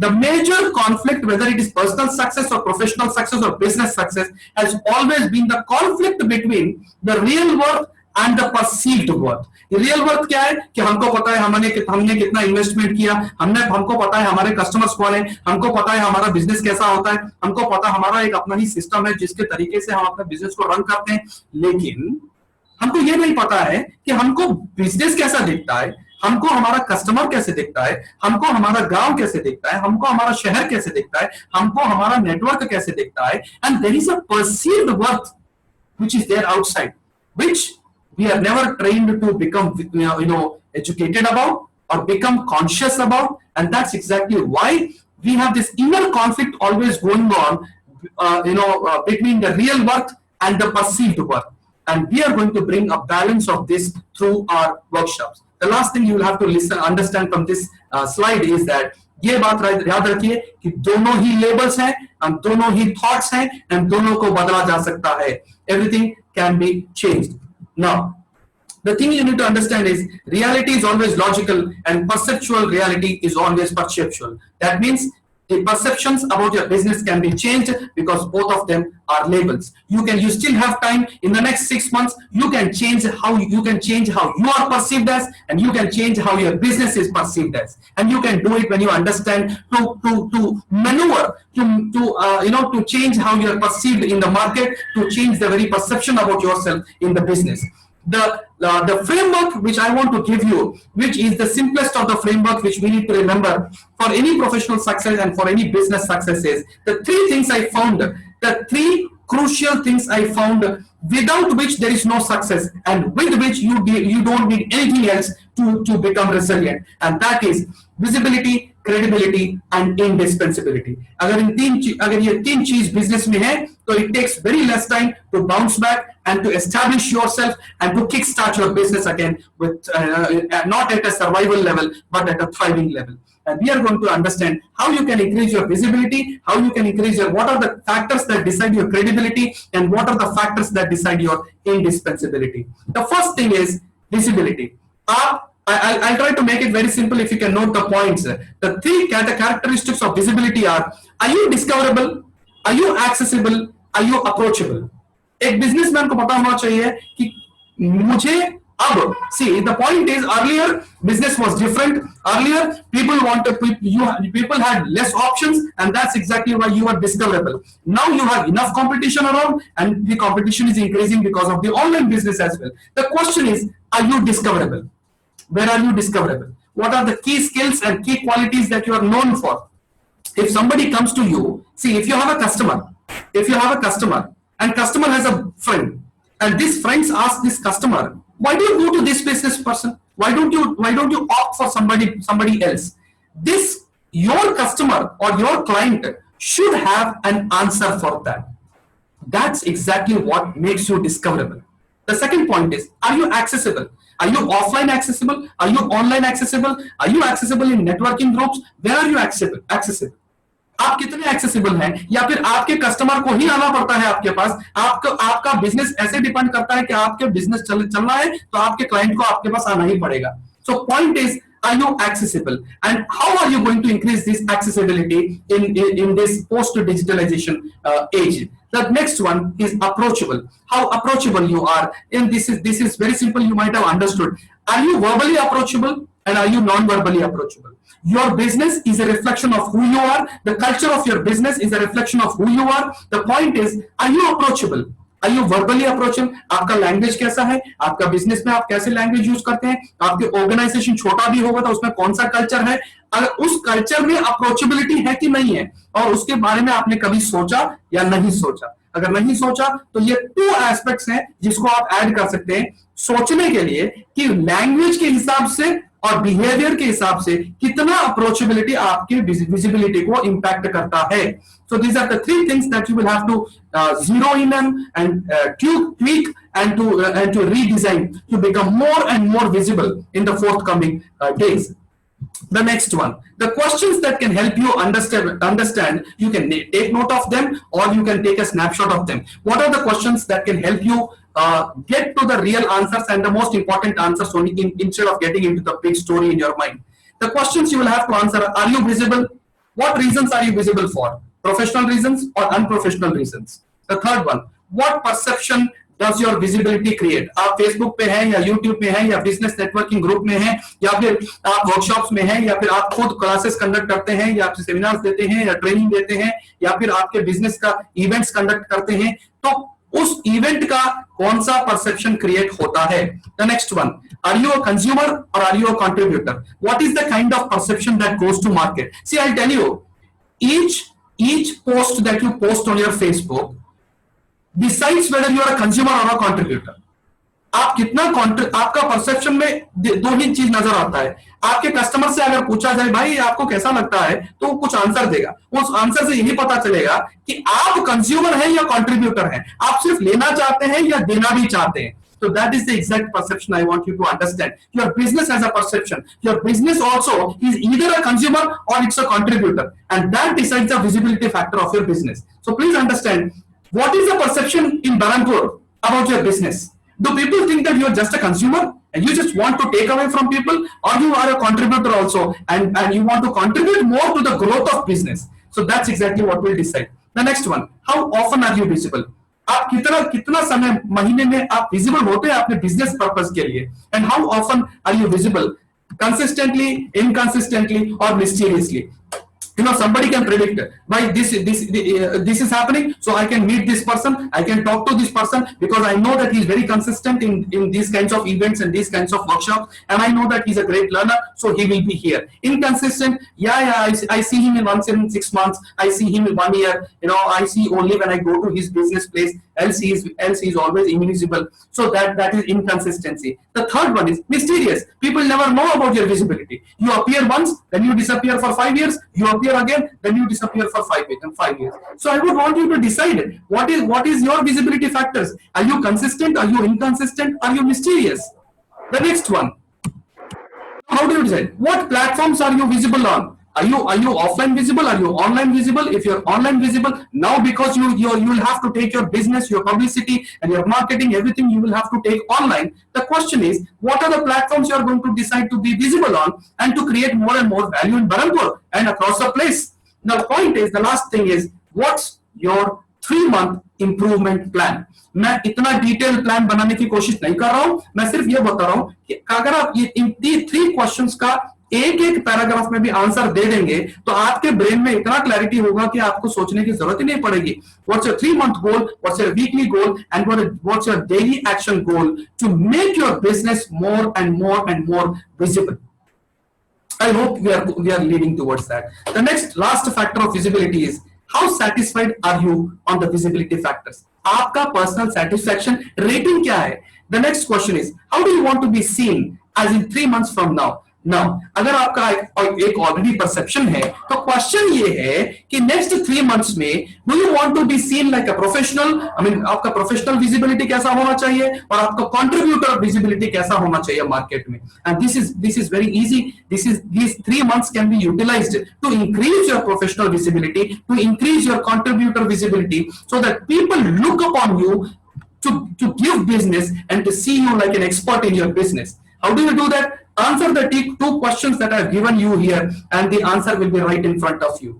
the major conflict, whether it is personal success or professional success or business success, has always been the conflict between the real worth and the perceived worth. Real worth क्या है कि हमको पता है हमने कितना investment किया, हमको पता है हमारे कस्टमर्स कौन है, हमको पता है हमारा बिजनेस कैसा होता है, हमको पता हमारा एक अपना ही सिस्टम है जिसके तरीके से हम अपने बिजनेस को रन करते हैं. लेकिन हमको ये नहीं पता है कि हमको बिजनेस कैसा दिखता है, हमको हमारा कस्टमर कैसे दिखता है, हमको हमारा गांव कैसे दिखता है, हमको हमारा शहर कैसे दिखता है, हमको हमारा नेटवर्क कैसे दिखता है. And there is a perceived worth which is there outside, which we are never trained to become educated about or become conscious about. And that's exactly why we have this inner conflict always going on between the real worth and the perceived worth. And we are going to bring a balance of this through our workshops. The last thing you will have to understand from this slide is that ये बात याद रखिए कि दोनों ही labels हैं और दोनों ही thoughts हैं और दोनों को बदला जा सकता है. Everything can be changed. Now, The thing you need to understand is reality is always logical and perceptual reality is always perceptual. That means the perceptions about your business can be changed because both of them are labels. You still have time in the next 6 months. You can change how you are perceived as, and you can change how your business is perceived as. And you can do it when you understand to maneuver, to change how you are perceived in the market, to change the very perception about yourself in the business. The framework which I want to give you, which is the simplest of the framework which we need to remember for any professional success and for any business success, is the three things I found, the three crucial things I found without which there is no success and with which you don't need anything else to become resilient, and that is visibility, credibility and indispensability. अगर ये तीन चीज business में है तो it takes very less time to bounce back and to establish yourself and to kickstart your business again with not at a survival level but at a thriving level. And we are going to understand how you can increase your visibility, how you can increase what are the factors that decide your credibility and what are the factors that decide your indispensability. The first thing is visibility. I'll try to make it very simple if you can note the points. The three characteristics of visibility are you discoverable, are you accessible, are you approachable? एक businessman को पता होना चाहिए कि मुझे अब, see, the point is earlier business was different. Earlier people had less options, and that's exactly why you are discoverable. Now you have enough competition around, and the competition is increasing because of the online business as well. The question is, are you discoverable? Where are you discoverable? What are the key skills and key qualities that you are known for? If somebody comes to you, see, if you have a customer and customer has a friend, and this friends ask this customer, why do you go to this business person? Why don't you opt for somebody else? This, your customer or your client should have an answer for that. That's exactly what makes you discoverable. The second point is, are you accessible? Are you offline accessible? Are you online accessible? Are you accessible in networking groups? Where are you accessible? आप कितने accessible हैं, या फिर आपके customer को ही आना पड़ता है आपके पास? आपका बिजनेस ऐसे डिपेंड करता है कि आपके बिजनेस चलना है तो आपके क्लाइंट को आपके पास आना ही पड़ेगा. So point is, are you accessible, and how are you going to increase this accessibility in this post digitalization age? The next one is approachable. How approachable you are, and this is very simple, you might have understood. Are you verbally approachable and are you non-verbally approachable? Your business is a reflection of who you are. The culture of your business is a reflection of who you are. The point is, are you approachable? Are you verbally approachable? आपका language कैसा है? आपका business में आप कैसे language use करते हैं? आपके ऑर्गेनाइजेशन छोटा भी होगा तो उसमें कौन सा कल्चर है? अगर उस कल्चर में अप्रोचेबिलिटी है कि नहीं है, और उसके बारे में आपने कभी सोचा या नहीं सोचा? अगर नहीं सोचा तो ये 2 एस्पेक्ट्स हैं जिसको आप ऐड कर सकते हैं सोचने के लिए कि लैंग्वेज के हिसाब से और बिहेवियर के हिसाब से कितना अप्रोचेबिलिटी आपकी विजिबिलिटी को इंपैक्ट करता है. So these are the 3 things that you will have to zero in and tweak and to redesign to become more and more visible in the forthcoming days. The next one, the questions that can help you understand, you can take note of them or you can take a snapshot of them. What are the questions that can help you get to the real answers and the most important answers only instead of getting into the big story in your mind? The questions you will have to answer are you visible? What reasons are you visible for? Professional reasons or unprofessional reasons? The third one, what perception does your visibility create? आप Facebook पे हैं या YouTube पे हैं या business networking group में हैं या फिर आप वर्कशॉप्स में हैं या फिर आप खुद क्लासेस कंडक्ट करते हैं या आप सेमिनार्स देते हैं या ट्रेनिंग देते हैं या फिर आपके बिजनेस का इवेंट्स कंडक्ट करते हैं, तो उस इवेंट का कौन सा परसेप्शन क्रिएट होता है? The next one, are you a consumer or are you a contributor? What is the kind of perception that goes to market? See, I'll tell you, each post that you post on your Facebook decides whether you are a consumer or a contributor. आप कितना आपका perception में 2 ही चीज नजर आता है. आपके customer से अगर पूछा जाए भाई आपको कैसा लगता है, तो वो कुछ आंसर देगा. उस आंसर से यही पता चलेगा कि आप कंज्यूमर हैं या कंट्रीब्यूटर हैं, आप सिर्फ लेना चाहते हैं या देना भी चाहते हैं. So that is the exact perception I want you to understand. Your business has a perception. Your business also is either a consumer or it's a contributor, and that decides the visibility factor of your business. So please understand, what is the perception in Barampur about your business? Do people think that you are just a consumer and you just want to take away from people, or you are a contributor also and you want to contribute more to the growth of business? So that's exactly what we'll decide. The next one, how often are you visible? आप कितना समय महीने में आप visible होते हैं अपने business purpose के लिए, and how often are you visible? Consistently, inconsistently, or mysteriously? You know, somebody can predict why this is happening, so I can meet this person, I can talk to this person because I know that he's very consistent in these kinds of events and these kinds of workshops, and I know that he's a great learner, so he will be here. Inconsistent, I see him once in 6 months, I see him in 1 year, you know, I see only when I go to his business place, else he is always invisible. So that is inconsistency. The third one is mysterious. People never know about your visibility. You appear once, then you disappear for 5 years, you appear again, then you disappear for 5 years. So I would want you to decide what is your visibility factors. Are you consistent? Are you inconsistent? Are you mysterious? The next one, how do you decide? What platforms are you visible on? Are you offline visible? Are you online visible? If you're online visible, now because you will have to take your business, your publicity and your marketing, everything you will have to take online. The question is, what are the platforms you are going to decide to be visible on and to create more and more value in Berhampur and across the place? Now the point is, the last thing is, what's your 3-month improvement plan? मैं इतना detail plan बनाने की कोशिश नहीं कर रहा हूं, मैं सिर्फ ये बता रहा हूं कि अगर आप ये इन 3 क्वेश्चंस का एक पैराग्राफ में भी आंसर दे देंगे तो आपके ब्रेन में इतना क्लैरिटी होगा कि आपको सोचने की जरूरत ही नहीं पड़ेगी. What's your 3-month goal? What's your weekly goal? And what's your daily action goal to make your business more and more and more visible? I hope we are leading towards that. The next last factor of visibility is, how satisfied are you on the visibility factors? आपका personal satisfaction rating क्या है? The next question is, how do you want to be seen as in 3 months from now? Now, अगर आपका एक already perception है, तो question ये है कि नेक्स्ट 3 मंथ्स में do you want to be seen like a professional? I mean, आपका प्रोफेशनल विजिबिलिटी कैसा होना चाहिए और आपका कंट्रीब्यूटर विजिबिलिटी कैसा होना चाहिए मार्केट में? And this is very easy. These 3 months can be utilized to increase your professional visibility, to increase your contributor visibility, so that people look upon you to give business and to see you like an expert in your business. How do you do that? Answer the 2 questions that I've given you here, and the answer will be right in front of you.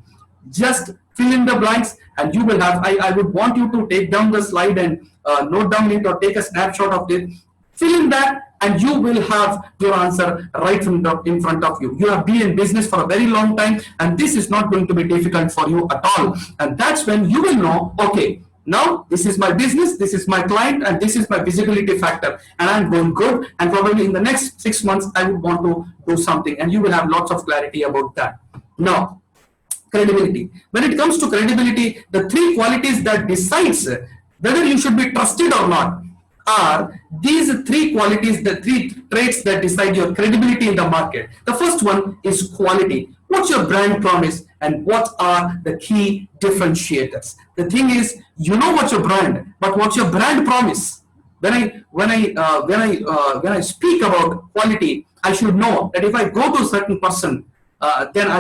Just fill in the blanks, and you will have. I would want you to take down the slide and note down it or take a snapshot of it. Fill in that, and you will have your answer right in front of you. You have been in business for a very long time, and this is not going to be difficult for you at all. And that's when you will know, okay, now this is my business, this is my client, and this is my visibility factor, and I'm going good, and probably in the next 6 months I would want to do something, and you will have lots of clarity about that. Now, credibility. When it comes to credibility, the 3 qualities that decides whether you should be trusted or not are these 3 qualities, the 3 traits that decide your credibility in the market. The first one is quality. What's your brand promise, and what are the key differentiators? The thing is, you know what's your brand, but what's your brand promise? When I speak about quality, I should know that if I go to a certain person, then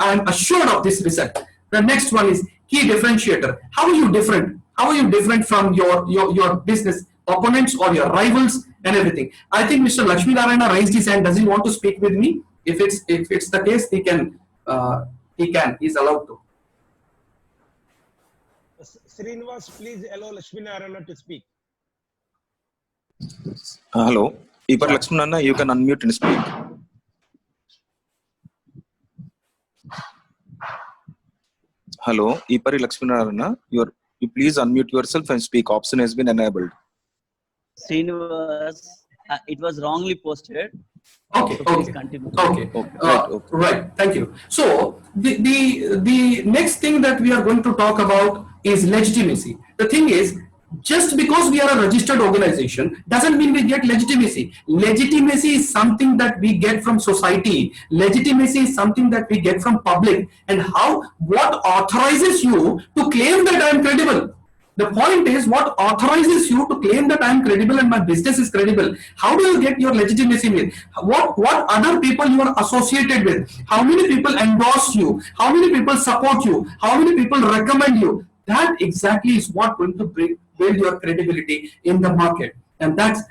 I'm assured of this result. The next one is key differentiator. How are you different? How are you different from your business opponents or your rivals and everything? I think Mr. Lakshmi Narayana raised his hand. Does he want to speak with me? If it's the case, he can. He's allowed to. Srinivas, please allow Lakshmi Narayana to speak. Hello, Ipar Lakshmanana, you can unmute and speak. Hello, Ipari Lakshmanarana, you please unmute yourself and speak. Option has been enabled. Srinivas, it was wrongly posted. Okay, So please okay, continue. okay. Okay. Right, thank you. So the next thing that we are going to talk about is legitimacy. The thing is, just because we are a registered organization doesn't mean we get legitimacy. Legitimacy is something that we get from society. Legitimacy is something that we get from public. And what authorizes you to claim that I am credible? The point is, what authorizes you to claim that I am credible and my business is credible? How do you get your legitimacy with? What other people you are associated with? How many people endorse you? How many people support you? How many people recommend you? That exactly is what going to build your credibility in the market. And that's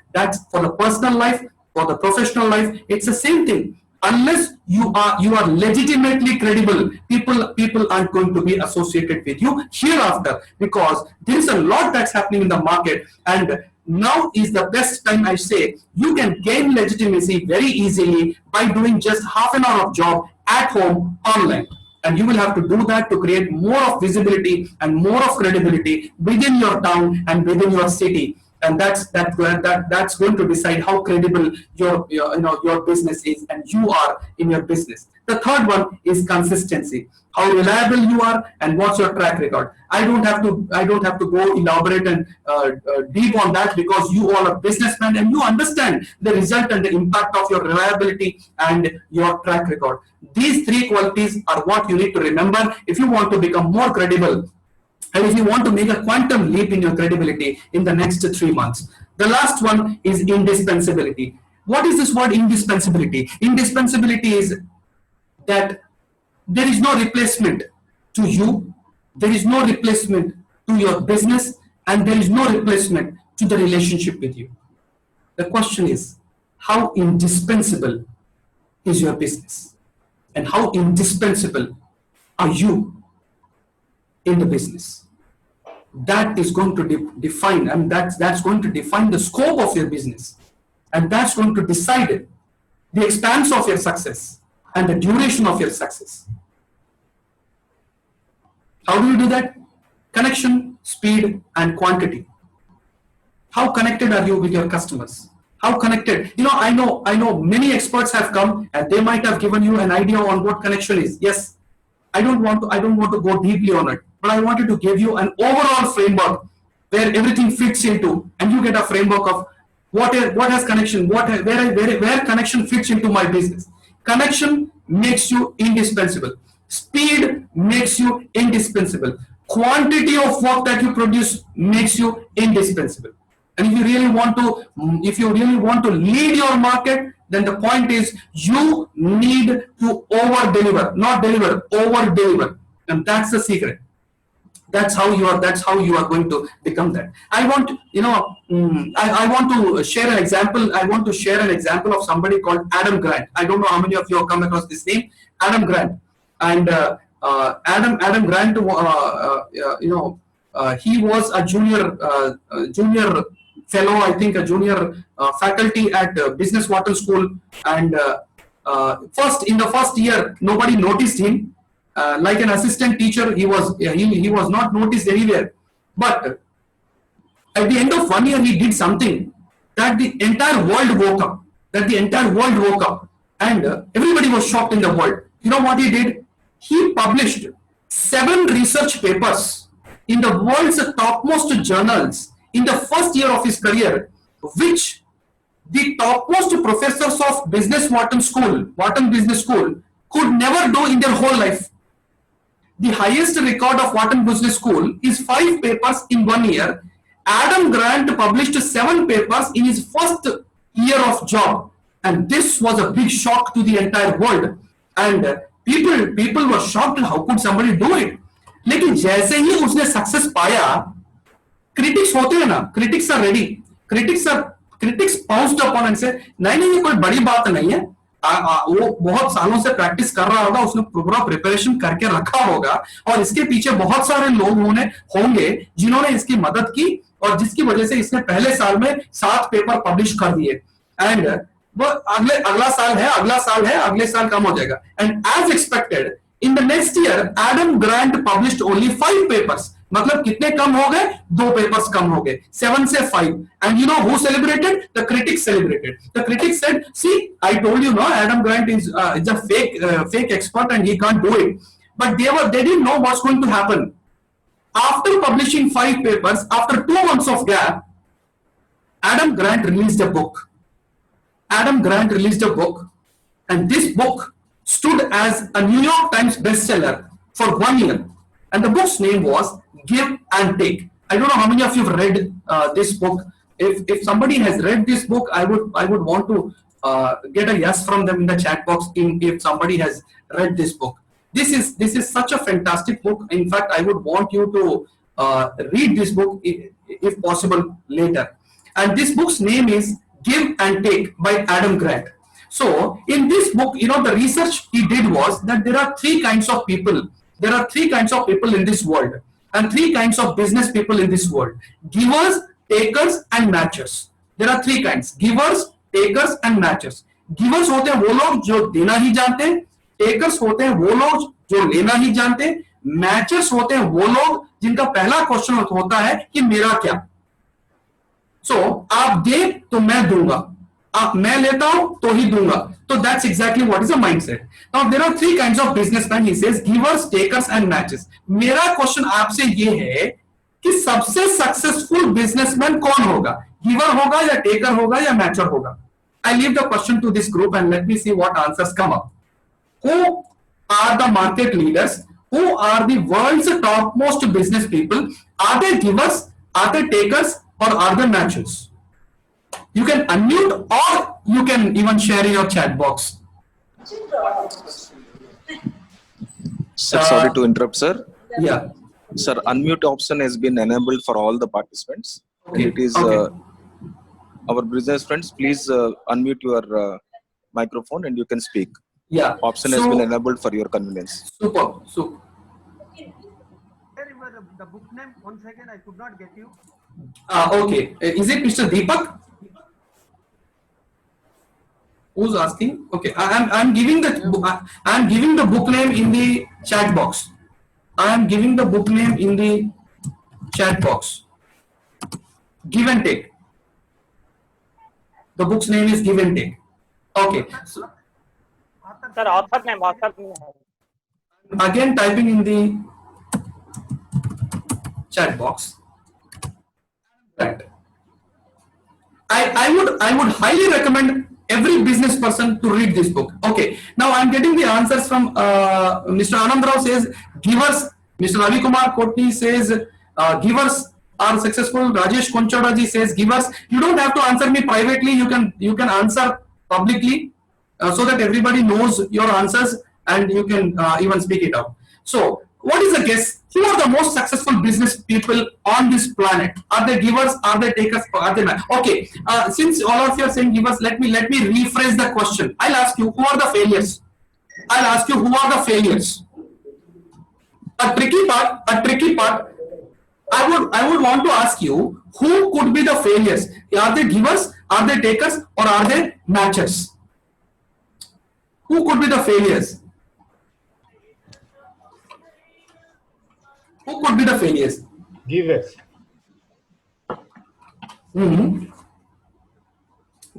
for the personal life, for the professional life, it's the same thing. Unless you are legitimately credible, people aren't going to be associated with you hereafter, because there is a lot that's happening in the market. And now is the best time, I say. You can gain legitimacy very easily by doing just half an hour of job at home online. And you will have to do that to create more of visibility and more of credibility within your town and within your city. And that's going to decide how credible your business is and you are in your business. The third one is consistency. How reliable you are and what's your track record. I don't have to go elaborate and deep on that, because you all are businessmen and you understand the result and the impact of your reliability and your track record. These three qualities are what you need to remember if you want to become more credible, and if you want to make a quantum leap in your credibility in the next 3 months. The last one is indispensability. What is this word indispensability? Indispensability is that there is no replacement to you, there is no replacement to your business, and there is no replacement to the relationship with you. The question is, how indispensable is your business? And how indispensable are you in the business? That is going to define, and that's going to define the scope of your business, and that's going to decide the expanse of your success and the duration of your success. How do you do that? Connection, speed, and quantity. How connected are you with your customers? How connected? I know many experts have come and they might have given you an idea on what connection is. Yes, I don't want to go deeply on it, but I wanted to give you an overall framework where everything fits into, and you get a framework of what has connection, where connection fits into my business. Connection makes you indispensable. Speed makes you indispensable. Quantity of work that you produce makes you indispensable. And if you really want to lead your market, then the point is you need to over-deliver, not deliver, over-deliver. And that's the secret. That's how you are going to become that. I want to share an example. I want to share an example of somebody called Adam Grant. I don't know how many of you have come across this name, Adam Grant. And Adam Grant, he was a junior fellow, I think a junior faculty at Business Wharton School. And in the first year, nobody noticed him. Like an assistant teacher, he was not noticed anywhere. But at the end of 1 year, he did something that the entire world woke up. And everybody was shocked in the world. You know what he did? He published 7 research papers in the world's topmost journals in the first year of his career, which the topmost professors of Wharton Business School, could never do in their whole life. The highest record of Wharton Business School is 5 papers in 1 year. Adam Grant published 7 papers in his first year of job, and this was a big shock to the entire world. And people were shocked. How could somebody do it? लेकिन जैसे ही उसने success पाया, critics होते हैं ना, critics are ready, critics pounced upon and से नहीं ये कोई बड़ी बात नहीं है, वो बहुत सालों से प्रैक्टिस कर रहा होगा, उसने पूरा प्रिपरेशन करके रखा होगा, और इसके पीछे बहुत सारे लोग होंगे जिन्होंने इसकी मदद की, और जिसकी वजह से इसने पहले साल में 7 पेपर पब्लिश कर दिए. एंड वो अगला साल है, अगले साल कम हो जाएगा. And as expected in the next year, Adam Grant published only 5 papers. मतलब कितने कम हो गए? 2 papers कम हो गए, 7 से 5. And you know who celebrated? The critics celebrated. The critics said, "See, I told you, no, Adam Grant is a fake expert and he can't do it." But they didn't know what's going to happen. After publishing 5 papers, after 2 months of gap, Adam Grant released a book. And this book stood as a New York Times bestseller for 1 year, and the book's name was Give and Take. I don't know how many of you have read this book. If somebody has read this book, I would want to get a yes from them in the chat box if somebody has read this book. This is such a fantastic book. In fact, I would want you to read this book. if possible later. And this book's name is Give and Take by Adam Grant. So in this book, the research he did was that there are three kinds of people. There are three kinds of people in this world, and three kinds of business people in this world: givers, takers, and matchers. There are three kinds: givers, takers, and matchers. Givers होते हैं वो लोग जो देना ही जानते हैं, takers होते हैं वो लोग जो लेना ही जानते हैं, matchers होते हैं वो लोग जिनका पहला क्वेश्चन होता है कि मेरा क्या. So आप दे तो मैं दूंगा, आप मैं लेता हूं तो ही दूंगा. So that's exactly what is a mindset. Now there are three kinds of businessmen. He says givers, takers, and matchers. मेरा क्वेश्चन आपसे ये है कि सबसे सक्सेसफुल बिजनेसमैन कौन होगा? गिवर होगा या टेकर होगा या मैचर होगा? I leave the question to this group and let me see what answers come up. Who are the market leaders? Who are the world's topmost business people? Are they givers? Are they takers? Or are they matchers? You can unmute or you can even share in your chat box. Sir, sorry to interrupt, sir. Yeah. Sir, unmute option has been enabled for all the participants. Okay. It is Okay. our business friends. Please unmute your microphone and you can speak. Yeah. Option has been enabled for your convenience. Super. So, Where you were, the book name? 1 second, I could not get you. okay. Is it Mr. Deepak? Who's asking? Okay, I'm giving the book name in the chat box. I'm giving the book name in the chat box. Give and Take. The book's name is Give and Take. Okay. So, Sir, author name. again typing in the chat box. Right. I would highly recommend every business person to read this book. Okay, now I'm getting the answers from Mr. Anand Rao says givers. Mr. Ravi Kumar Kotni says givers are successful. Rajesh Konchadaji says givers. You don't have to answer me privately. You can answer publicly so that everybody knows your answers and you can even speak it out. So, what is the guess? Who are the most successful business people on this planet? Are they givers? Are they takers? Or are they not? Okay. Since all of you are saying givers, let me rephrase the question. I'll ask you, who are the failures? I'll ask you, who are the failures? A tricky part. I would want to ask you, who could be the failures? Are they givers? Are they takers? Or are they matchers? Who could be the failures? Who could be the failures? Givers.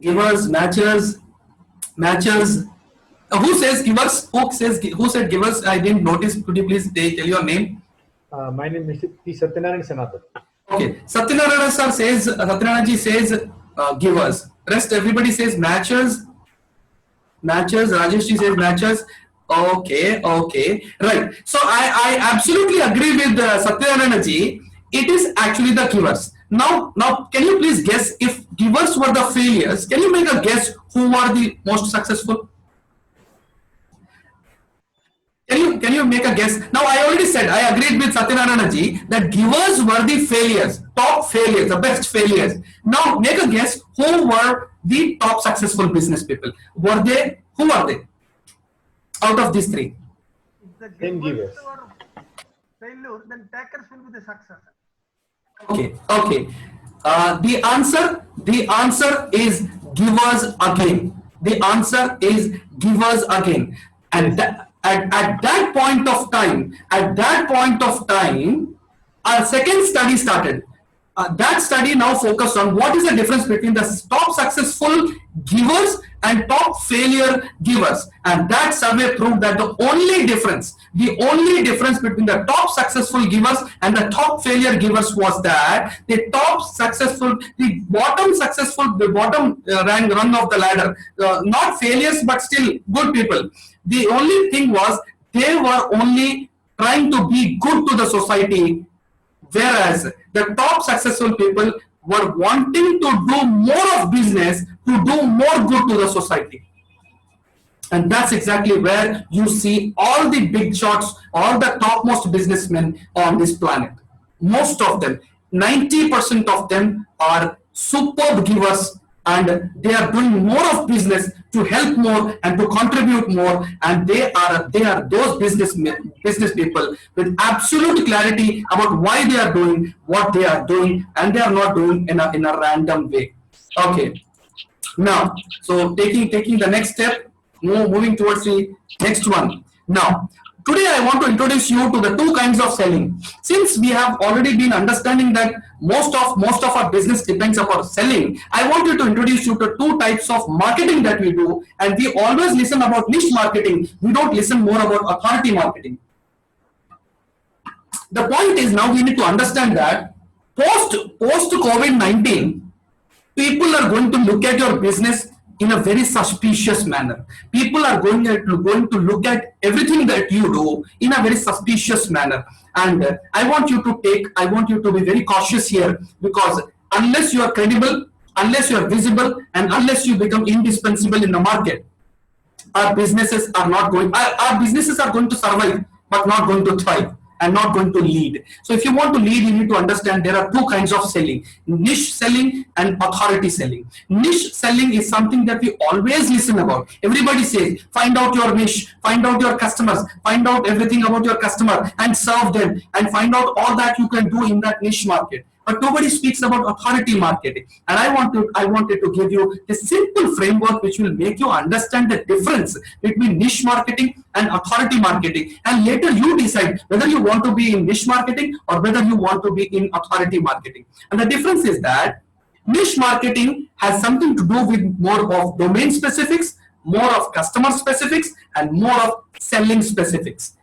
Givers, matchers. Who says givers? Who said givers? I didn't notice. Could you please tell your name? My name is P. Satyanarayan Sanathan. Okay. Satyanarayana sir says, Satyanarayana says givers. Rest everybody says matchers. Rajesh ji says matchers. Okay. Right. So I absolutely agree with Satyanarayana ji. It is actually the givers. Now, can you please guess if givers were the failures? Can you make a guess who are the most successful? Can you make a guess? Now, I already said, I agreed with Satyanarayana ji that givers were the failures, top failures, the best failures. Now, make a guess who were the top successful business people. Who are they? Out of these three. If the Then givers givers. or failure, then takers will be the success. Okay. The answer is givers again. The answer is givers again. And at that point of time, our second study started. That study now focused on what is the difference between the top successful givers and top failure givers. And that survey proved that the only difference between the top successful givers and the top failure givers was that the bottom rung of the ladder, not failures but still good people. The only thing was they were only trying to be good to the society, whereas the top successful people were wanting to do more of business to do more good to the society. And that's exactly where you see all the big shots, all the topmost businessmen on this planet. Most of them, 90% of them are superb givers, and they are doing more of business to help more and to contribute more, and they are those business people with absolute clarity about why they are doing what they are doing, and they are not doing in a random way. Okay, now so taking the next step, moving towards the next one. Now today I want to introduce you to the two kinds of selling. Since we have already been understanding that most of our business depends upon selling, I want you to introduce you to two types of marketing that we do. And we always listen about niche marketing. We don't listen more about authority marketing. The point is, now we need to understand that post COVID-19, people are going to look at your business in a very suspicious manner. People are going to look at everything that you do in a very suspicious manner. And I want you to be very cautious here, because unless you are credible, unless you are visible, and unless you become indispensable in the market, our businesses are going to survive, but not going to thrive and not going to lead. So if you want to lead, you need to understand there are two kinds of selling: niche selling and authority selling. Niche selling is something that we always listen about. Everybody says, find out your niche, find out your customers, find out everything about your customer and serve them, and find out all that you can do in that niche market. But nobody speaks about authority marketing. And I wanted to give you a simple framework which will make you understand the difference between niche marketing and authority marketing. And later you decide whether you want to be in niche marketing or whether you want to be in authority marketing. And the difference is that niche marketing has something to do with more of domain specifics, more of customer specifics, and more of selling specifics.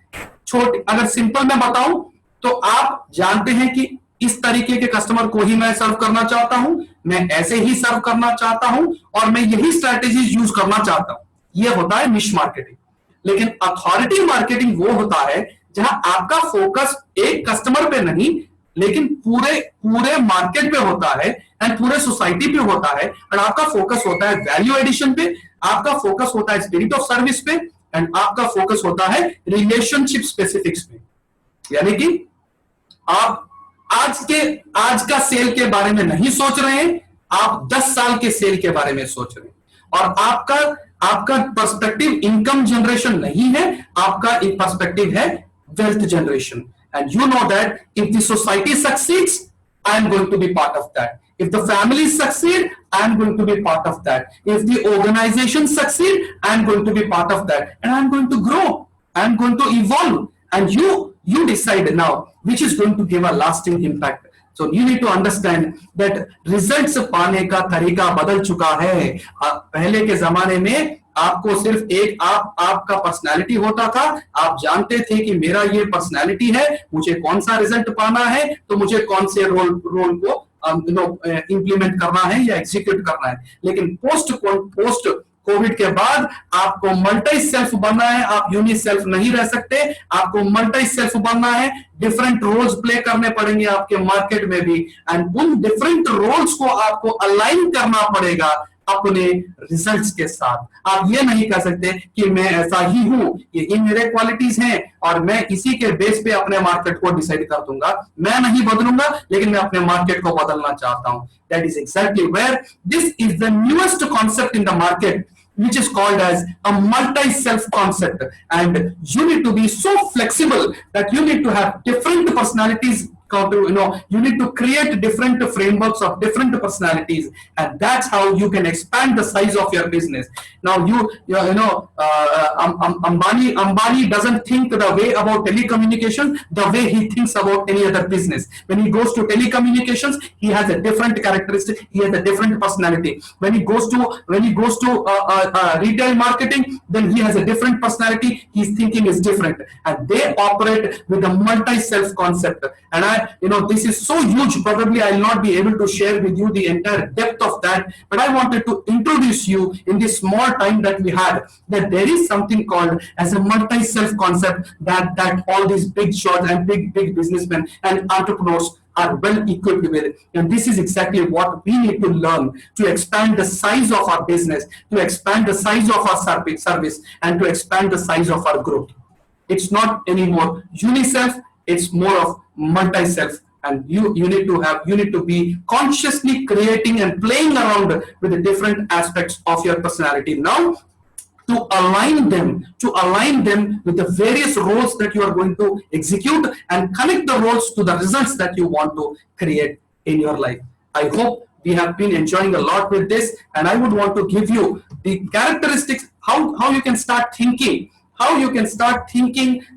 अगर simple मैं बताऊं तो आप जानते हैं कि इस तरीके के कस्टमर को ही मैं सर्व करना चाहता हूं, मैं ऐसे ही सर्व करना चाहता हूं, और मैं यही स्ट्रैटेजीज यूज करना चाहता हूं। ये होता है निश मार्केटिंग। लेकिन अथॉरिटी मार्केटिंग वो होता है जहां आपका फोकस एक कस्टमर पे नहीं, लेकिन पूरे मार्केट पे होता है एंड पूरे सोसाइटी पे होता है, एंड आपका फोकस होता है वैल्यू एडिशन पे, आपका फोकस होता है स्पिरिट ऑफ सर्विस पे, एंड आपका फोकस होता है रिलेशनशिप स्पेसिफिक्स पे। यानी कि आप आज का सेल के बारे में नहीं सोच रहे हैं, आप 10 साल के सेल के बारे में सोच रहे हैं। और आपका पर्सपेक्टिव इनकम जनरेशन नहीं है, आपका एक पर्सपेक्टिव है wealth generation. And you know that if the society succeeds, I am going to be part of that. If the family succeed, I am going to be part of that. If the organization succeed, I am going to be part of that, and I am going to grow. I am going to evolve, and you decide now which is going to give a lasting impact. So you need to understand that results पाने का तरीका बदल चुका है। पहले के जमाने में आपको सिर्फ एक आपका पर्सनालिटी होता था, आप जानते थे कि मेरा ये पर्सनालिटी है, मुझे कौन सा रिजल्ट पाना है, तो मुझे कौन से रोल को इंप्लीमेंट करना है या एग्जीक्यूट करना है। लेकिन पोस्ट कोविड के बाद आपको मल्टी सेल्फ बनना है, आप यूनिक सेल्फ नहीं रह सकते, आपको मल्टी सेल्फ बनना है, डिफरेंट रोल्स प्ले करने पड़ेंगे आपके मार्केट में भी, एंड उन डिफरेंट रोल्स को आपको अलाइन करना पड़ेगा अपने रिजल्ट्स के साथ। आप ये नहीं कह सकते कि मैं ऐसा ही हूं, ये मेरे क्वालिटीज हैं और मैं इसी के बेस पे अपने मार्केट को डिसाइड कर दूंगा। मैं नहीं बदलूंगा, लेकिन मैं अपने मार्केट को बदलना चाहता हूं। That is exactly where this is the newest concept in the market, which is called as a multi-self concept. And you need to be so flexible that you need to have different personalities. You need to create different frameworks of different personalities, and that's how you can expand the size of your business. Now Ambani doesn't think the way about telecommunications the way he thinks about any other business. When he goes to telecommunications, he has a different characteristic, he has a different personality. When he goes to retail marketing, then he has a different personality, his thinking is different, and they operate with a multi-self concept. And this is so huge, probably I'll not be able to share with you the entire depth of that, but I wanted to introduce you in this small time that we had, that there is something called as a multi-self concept that all these big shots and big businessmen and entrepreneurs are well equipped with. And this is exactly what we need to learn to expand the size of our business, to expand the size of our service, and to expand the size of our growth. It's not anymore uniself, it's more of multi-self and you need to be consciously creating and playing around with the different aspects of your personality now, to align them with the various roles that you are going to execute, and connect the roles to the results that you want to create in your life. I hope we have been enjoying a lot with this, and I would want to give you the characteristics, how you can start thinking,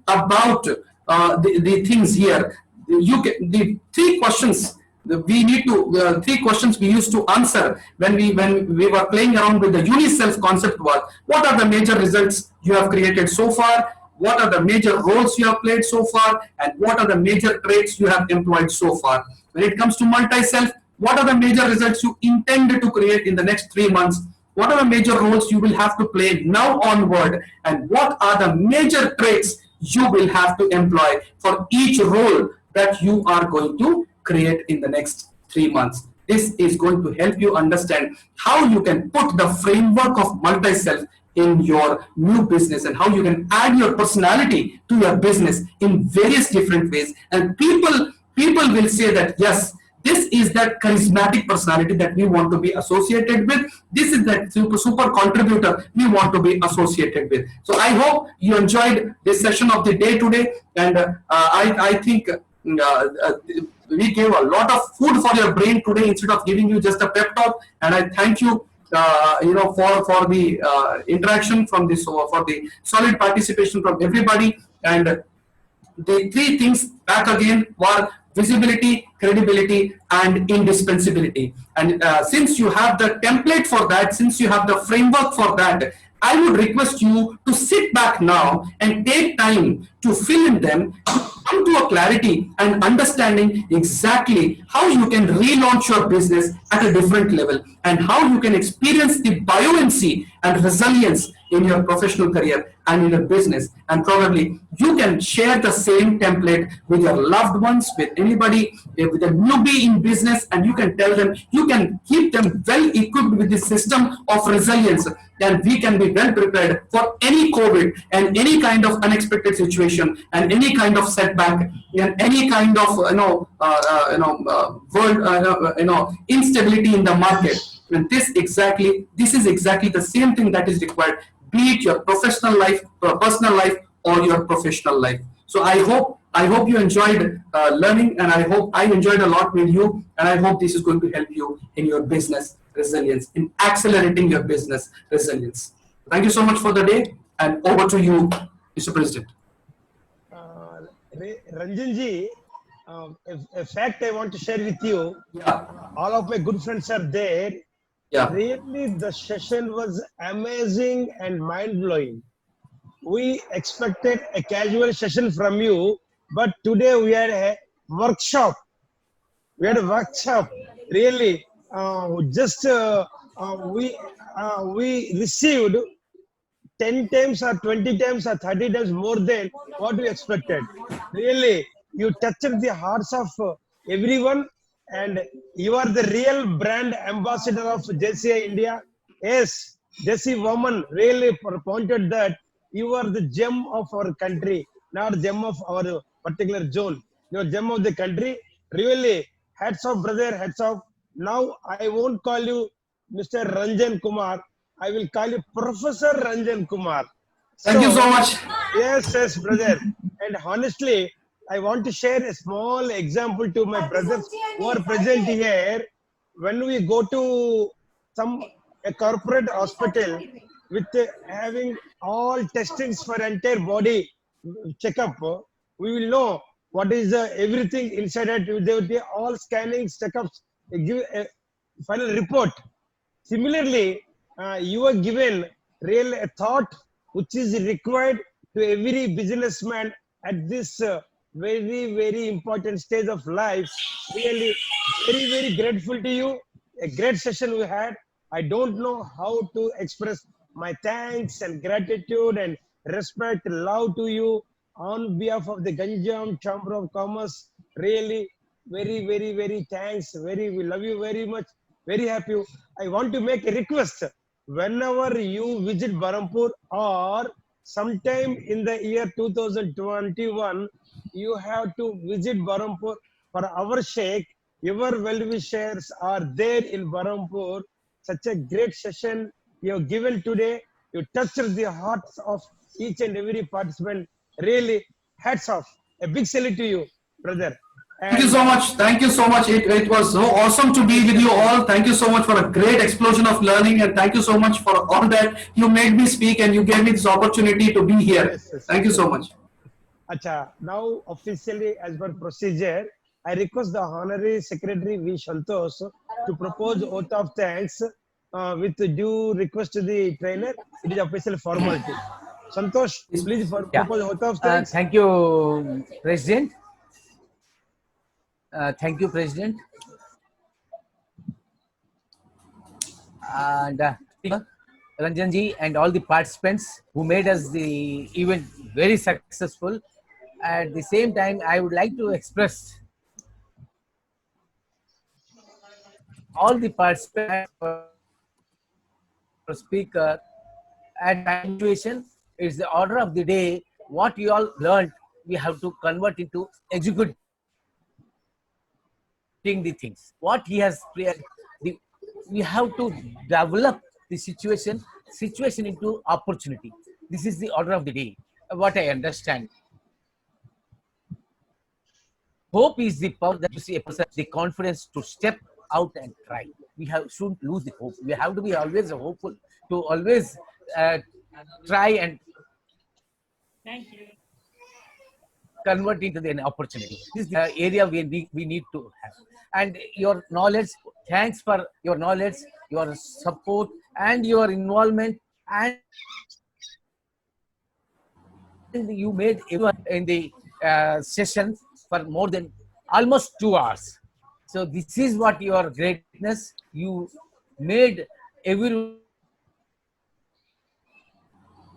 about the things here. The three questions three questions we used to answer when we were playing around with the UniSelf concept was: what are the major results you have created so far? What are the major roles you have played so far? And what are the major traits you have employed so far? When it comes to multi-self, what are the major results you intend to create in the next 3 months? What are the major roles you will have to play now onward? And what are the major traits you will have to employ for each role that you are going to create in the next 3 months? This is going to help you understand how you can put the framework of multi-self in your new business, and how you can add your personality to your business in various different ways. And people will say that, yes, this is that charismatic personality that we want to be associated with. This is that super contributor we want to be associated with. So I hope you enjoyed this session of the day today, and I think we gave a lot of food for your brain today instead of giving you just a pep talk. And I thank you, for the interaction from this, for the solid participation from everybody. And the three things back again were visibility, credibility, and indispensability. And since you have the template for that, since you have the framework for that, I would request you to sit back now and take time to fill in them, to come to a clarity and understanding exactly how you can relaunch your business at a different level, and how you can experience the buoyancy and resilience in your professional career and in your business. And probably you can share the same template with your loved ones, with anybody, with a newbie in business, and you can tell them, you can keep them well equipped with this system of resilience, and we can be well prepared for any COVID and any kind of unexpected situation and any kind of setback and any kind of world instability in the market. And this is exactly the same thing that is required, be it your professional life, or personal life, or your professional life. So I hope you enjoyed learning, and I hope I enjoyed a lot with you, and I hope this is going to help you in your business resilience, in accelerating your business resilience. Thank you so much for the day, and over to you, Mr. President. Ranjanji, a fact I want to share with you. Yeah. All of my good friends are there. Yeah. Really, the session was amazing and mind-blowing. We expected a casual session from you, but today we had a workshop. Really, we received 10 times or 20 times or 30 times more than what we expected. Really, you touched the hearts of everyone, and you are the real brand ambassador of JCI India. Yes, JC woman really pointed that you are the gem of our country, not gem of our particular zone. You are gem of the country. Really, hats off, brother, hats off. Now I won't call you Mr. Ranjan Kumar. I will call you Professor Ranjan Kumar. Thank you so much. Yes, brother. And honestly, I want to share a small example to my brothers who are present here. When we go to a corporate hospital with having all testings for entire body checkup, we will know what is everything inside it. They will be all scannings, checkups, give a final report. Similarly, you are given real a thought which is required to every businessman at this very important stage of life. Really, very grateful to you. A great session we had. I don't know how to express my thanks and gratitude and respect, love to you on behalf of the Ganjam Chamber of Commerce. Really, very thanks. We love you very much. Very happy. I want to make a request. Whenever you visit Barampur or sometime in the year 2021, you have to visit Barampur For our sake, your well-wishers are there in Barampur. Such a great session you have given today. You touched the hearts of each and every participant. Really, hats off. A big salute to you, brother. Thank you so much. Thank you so much. It was so awesome to be with you all. Thank you so much for a great explosion of learning, and thank you so much for all that you made me speak and you gave me this opportunity to be here. Yes. Thank you so much. Acha, now officially as per procedure, I request the Honorary Secretary V. Santosh to propose oath of thanks with due request to the trainer. It is official formality. Santosh, please propose oath of thanks. Thank you, President. Thank you, President. And Ranjanji and all the participants who made us the event very successful. At the same time, I would like to express all the participants for speaker and situation is the order of the day. What you all learned, we have to convert into executing the things. What he has created, we have to develop the situation into opportunity. This is the order of the day, what I understand. Hope is the power that gives a person the confidence to step out and try. We shouldn't lose the hope. We have to be always hopeful, to always try and convert into an opportunity. This is the area we need to have. And your knowledge, thanks for your knowledge, your support, and your involvement. And you made everyone in the session for more than almost 2 hours. So this is what your greatness. You made everyone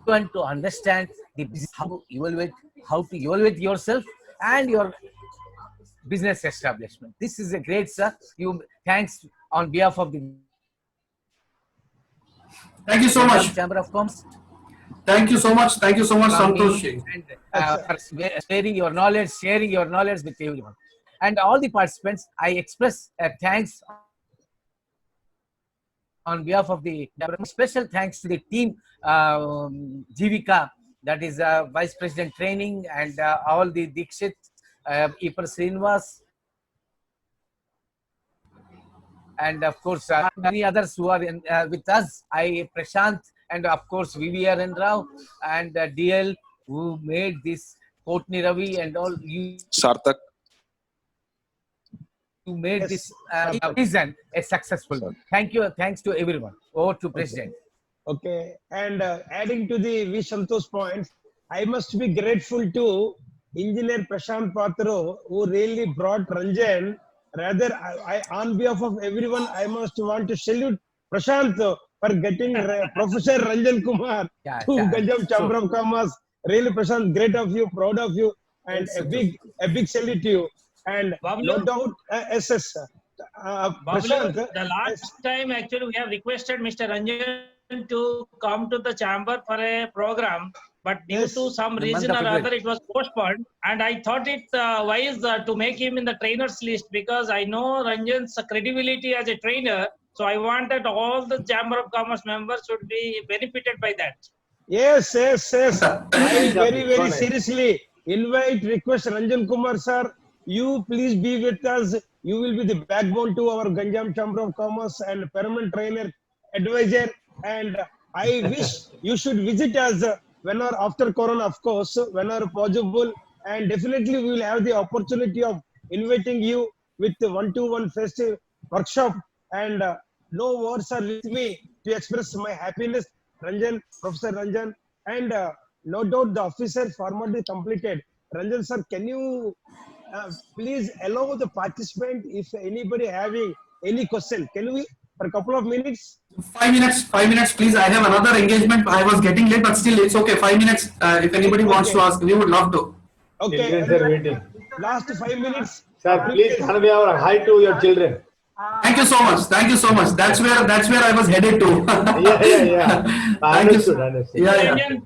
to understand the business, how to evaluate yourself and your business establishment. This is a great, sir. Thanks on behalf of the Thank you so much. Chamber of Commerce. Thank you so much. Thank you so much, Santosh. And for sharing your knowledge with everyone. And all the participants, I express thanks on behalf of the special thanks to the team, Jivika, that is Vice President Training, and all the Dikshit, Ipar Srinivas, and of course many others who are with us. Prashant, and of course VVRN Rao and DL, who made this, Kotni Ravi, and all you. Sarthak. To make this reason a successful one. Thank you. Thanks to everyone. Over to President. Okay. And adding to the V. Santosh points, I must be grateful to Engineer Prashant Patro, who really brought Ranjan. Rather, I on behalf of everyone, I must want to salute Prashant for getting Professor Ranjan Kumar to Ganjam Chamber of Commerce. Really, Prashant, great of you, proud of you, and a big salute to you. And no doubt, Prashant. The last time actually we have requested Mr. Ranjan to come to the chamber for a program, but due to some reason or other it was postponed, and I thought it wise to make him in the trainers list, because I know Ranjan's credibility as a trainer, so I wanted all the Chamber of Commerce members should be benefited by that. Yes. I very seriously request Ranjan Kumar sir, you please be with us. You will be the backbone to our Ganjam Chamber of Commerce and permanent trainer advisor, and I wish you should visit us whenever after Corona, of course, whenever possible, and definitely we will have the opportunity of inviting you with the one-to-one festive workshop, and no words are with me to express my happiness, Ranjan, Professor Ranjan, and no doubt the officer formality completed. Ranjan sir, can you please allow the participant, if anybody having any question, can we for a couple of minutes? 5 minutes, please. I have another engagement. I was getting late, but still it's okay. 5 minutes. If anybody wants to ask, we would love to. Okay. Children are waiting. Last 5 minutes. Sir, please convey our hi to your children. Thank you so much. That's where I was headed to. Yeah. Understood. Yeah.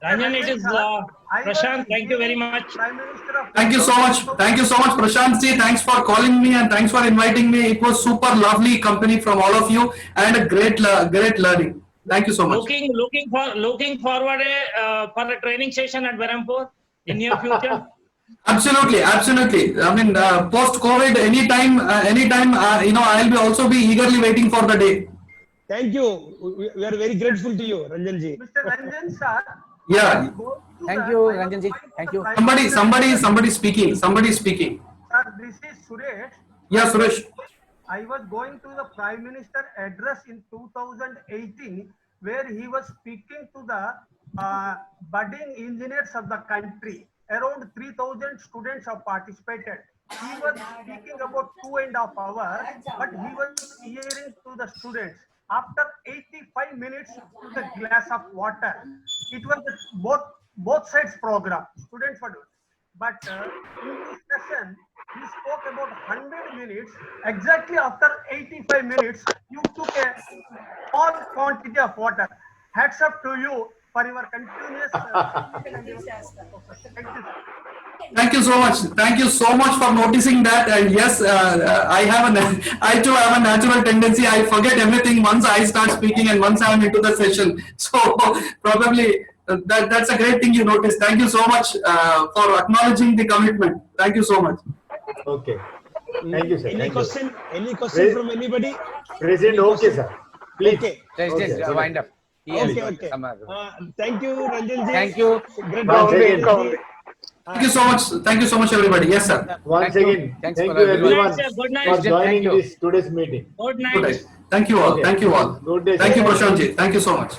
Ranjan, it is Prashant. Thank you very much. Prime Minister of Thank you so much. Thank you so much, Prashant ji. Thanks for calling me and thanks for inviting me. It was super lovely company from all of you and a great learning. Thank you so much. Looking forward for a training session at Berhampur in near future. Absolutely. I mean, post-COVID, anytime, I'll also be eagerly waiting for the day. Thank you. We are very grateful to you, Ranjan ji. Mr. Ranjan sir. Yeah. Thank you, Ranjan ji. Thank you. Somebody speaking. Sir, this is Suresh. Yeah, Suresh. I was going to the Prime Minister address in 2018 where he was speaking to the budding engineers of the country. Around 3,000 students have participated. He was speaking about 2.5 hours, but he was hearing to the students. After 85 minutes, with a glass of water. It was both sides program. Students were doing. But in this session, he spoke about 100 minutes. Exactly after 85 minutes, you took a small quantity of water. Hats up to you for your continuous. Thank you, sir. Thank you so much. Thank you so much for noticing that. And yes, I too have a natural tendency. I forget everything once I start speaking and once I am into the session. So probably that's a great thing you noticed. Thank you so much for acknowledging the commitment. Thank you so much. Okay. Thank you, sir. Any Thank question? you. Any question from anybody? President, okay, sir. Please. Okay. Just wind up. Okay. Thank you, Ranjan ji. Thank you. Great Once work, again. Ranjan ji. Thank you so much. Thank you so much, everybody. Yes, sir. Once Thank you. again, Thanks thank for you everyone. everyone Good night, sir. Good night. for Thank joining you. this today's meeting. Good Good night. day. Thank you all. Okay. Thank you all. Good day, sir. Thank you, Prashant ji. Thank you so much.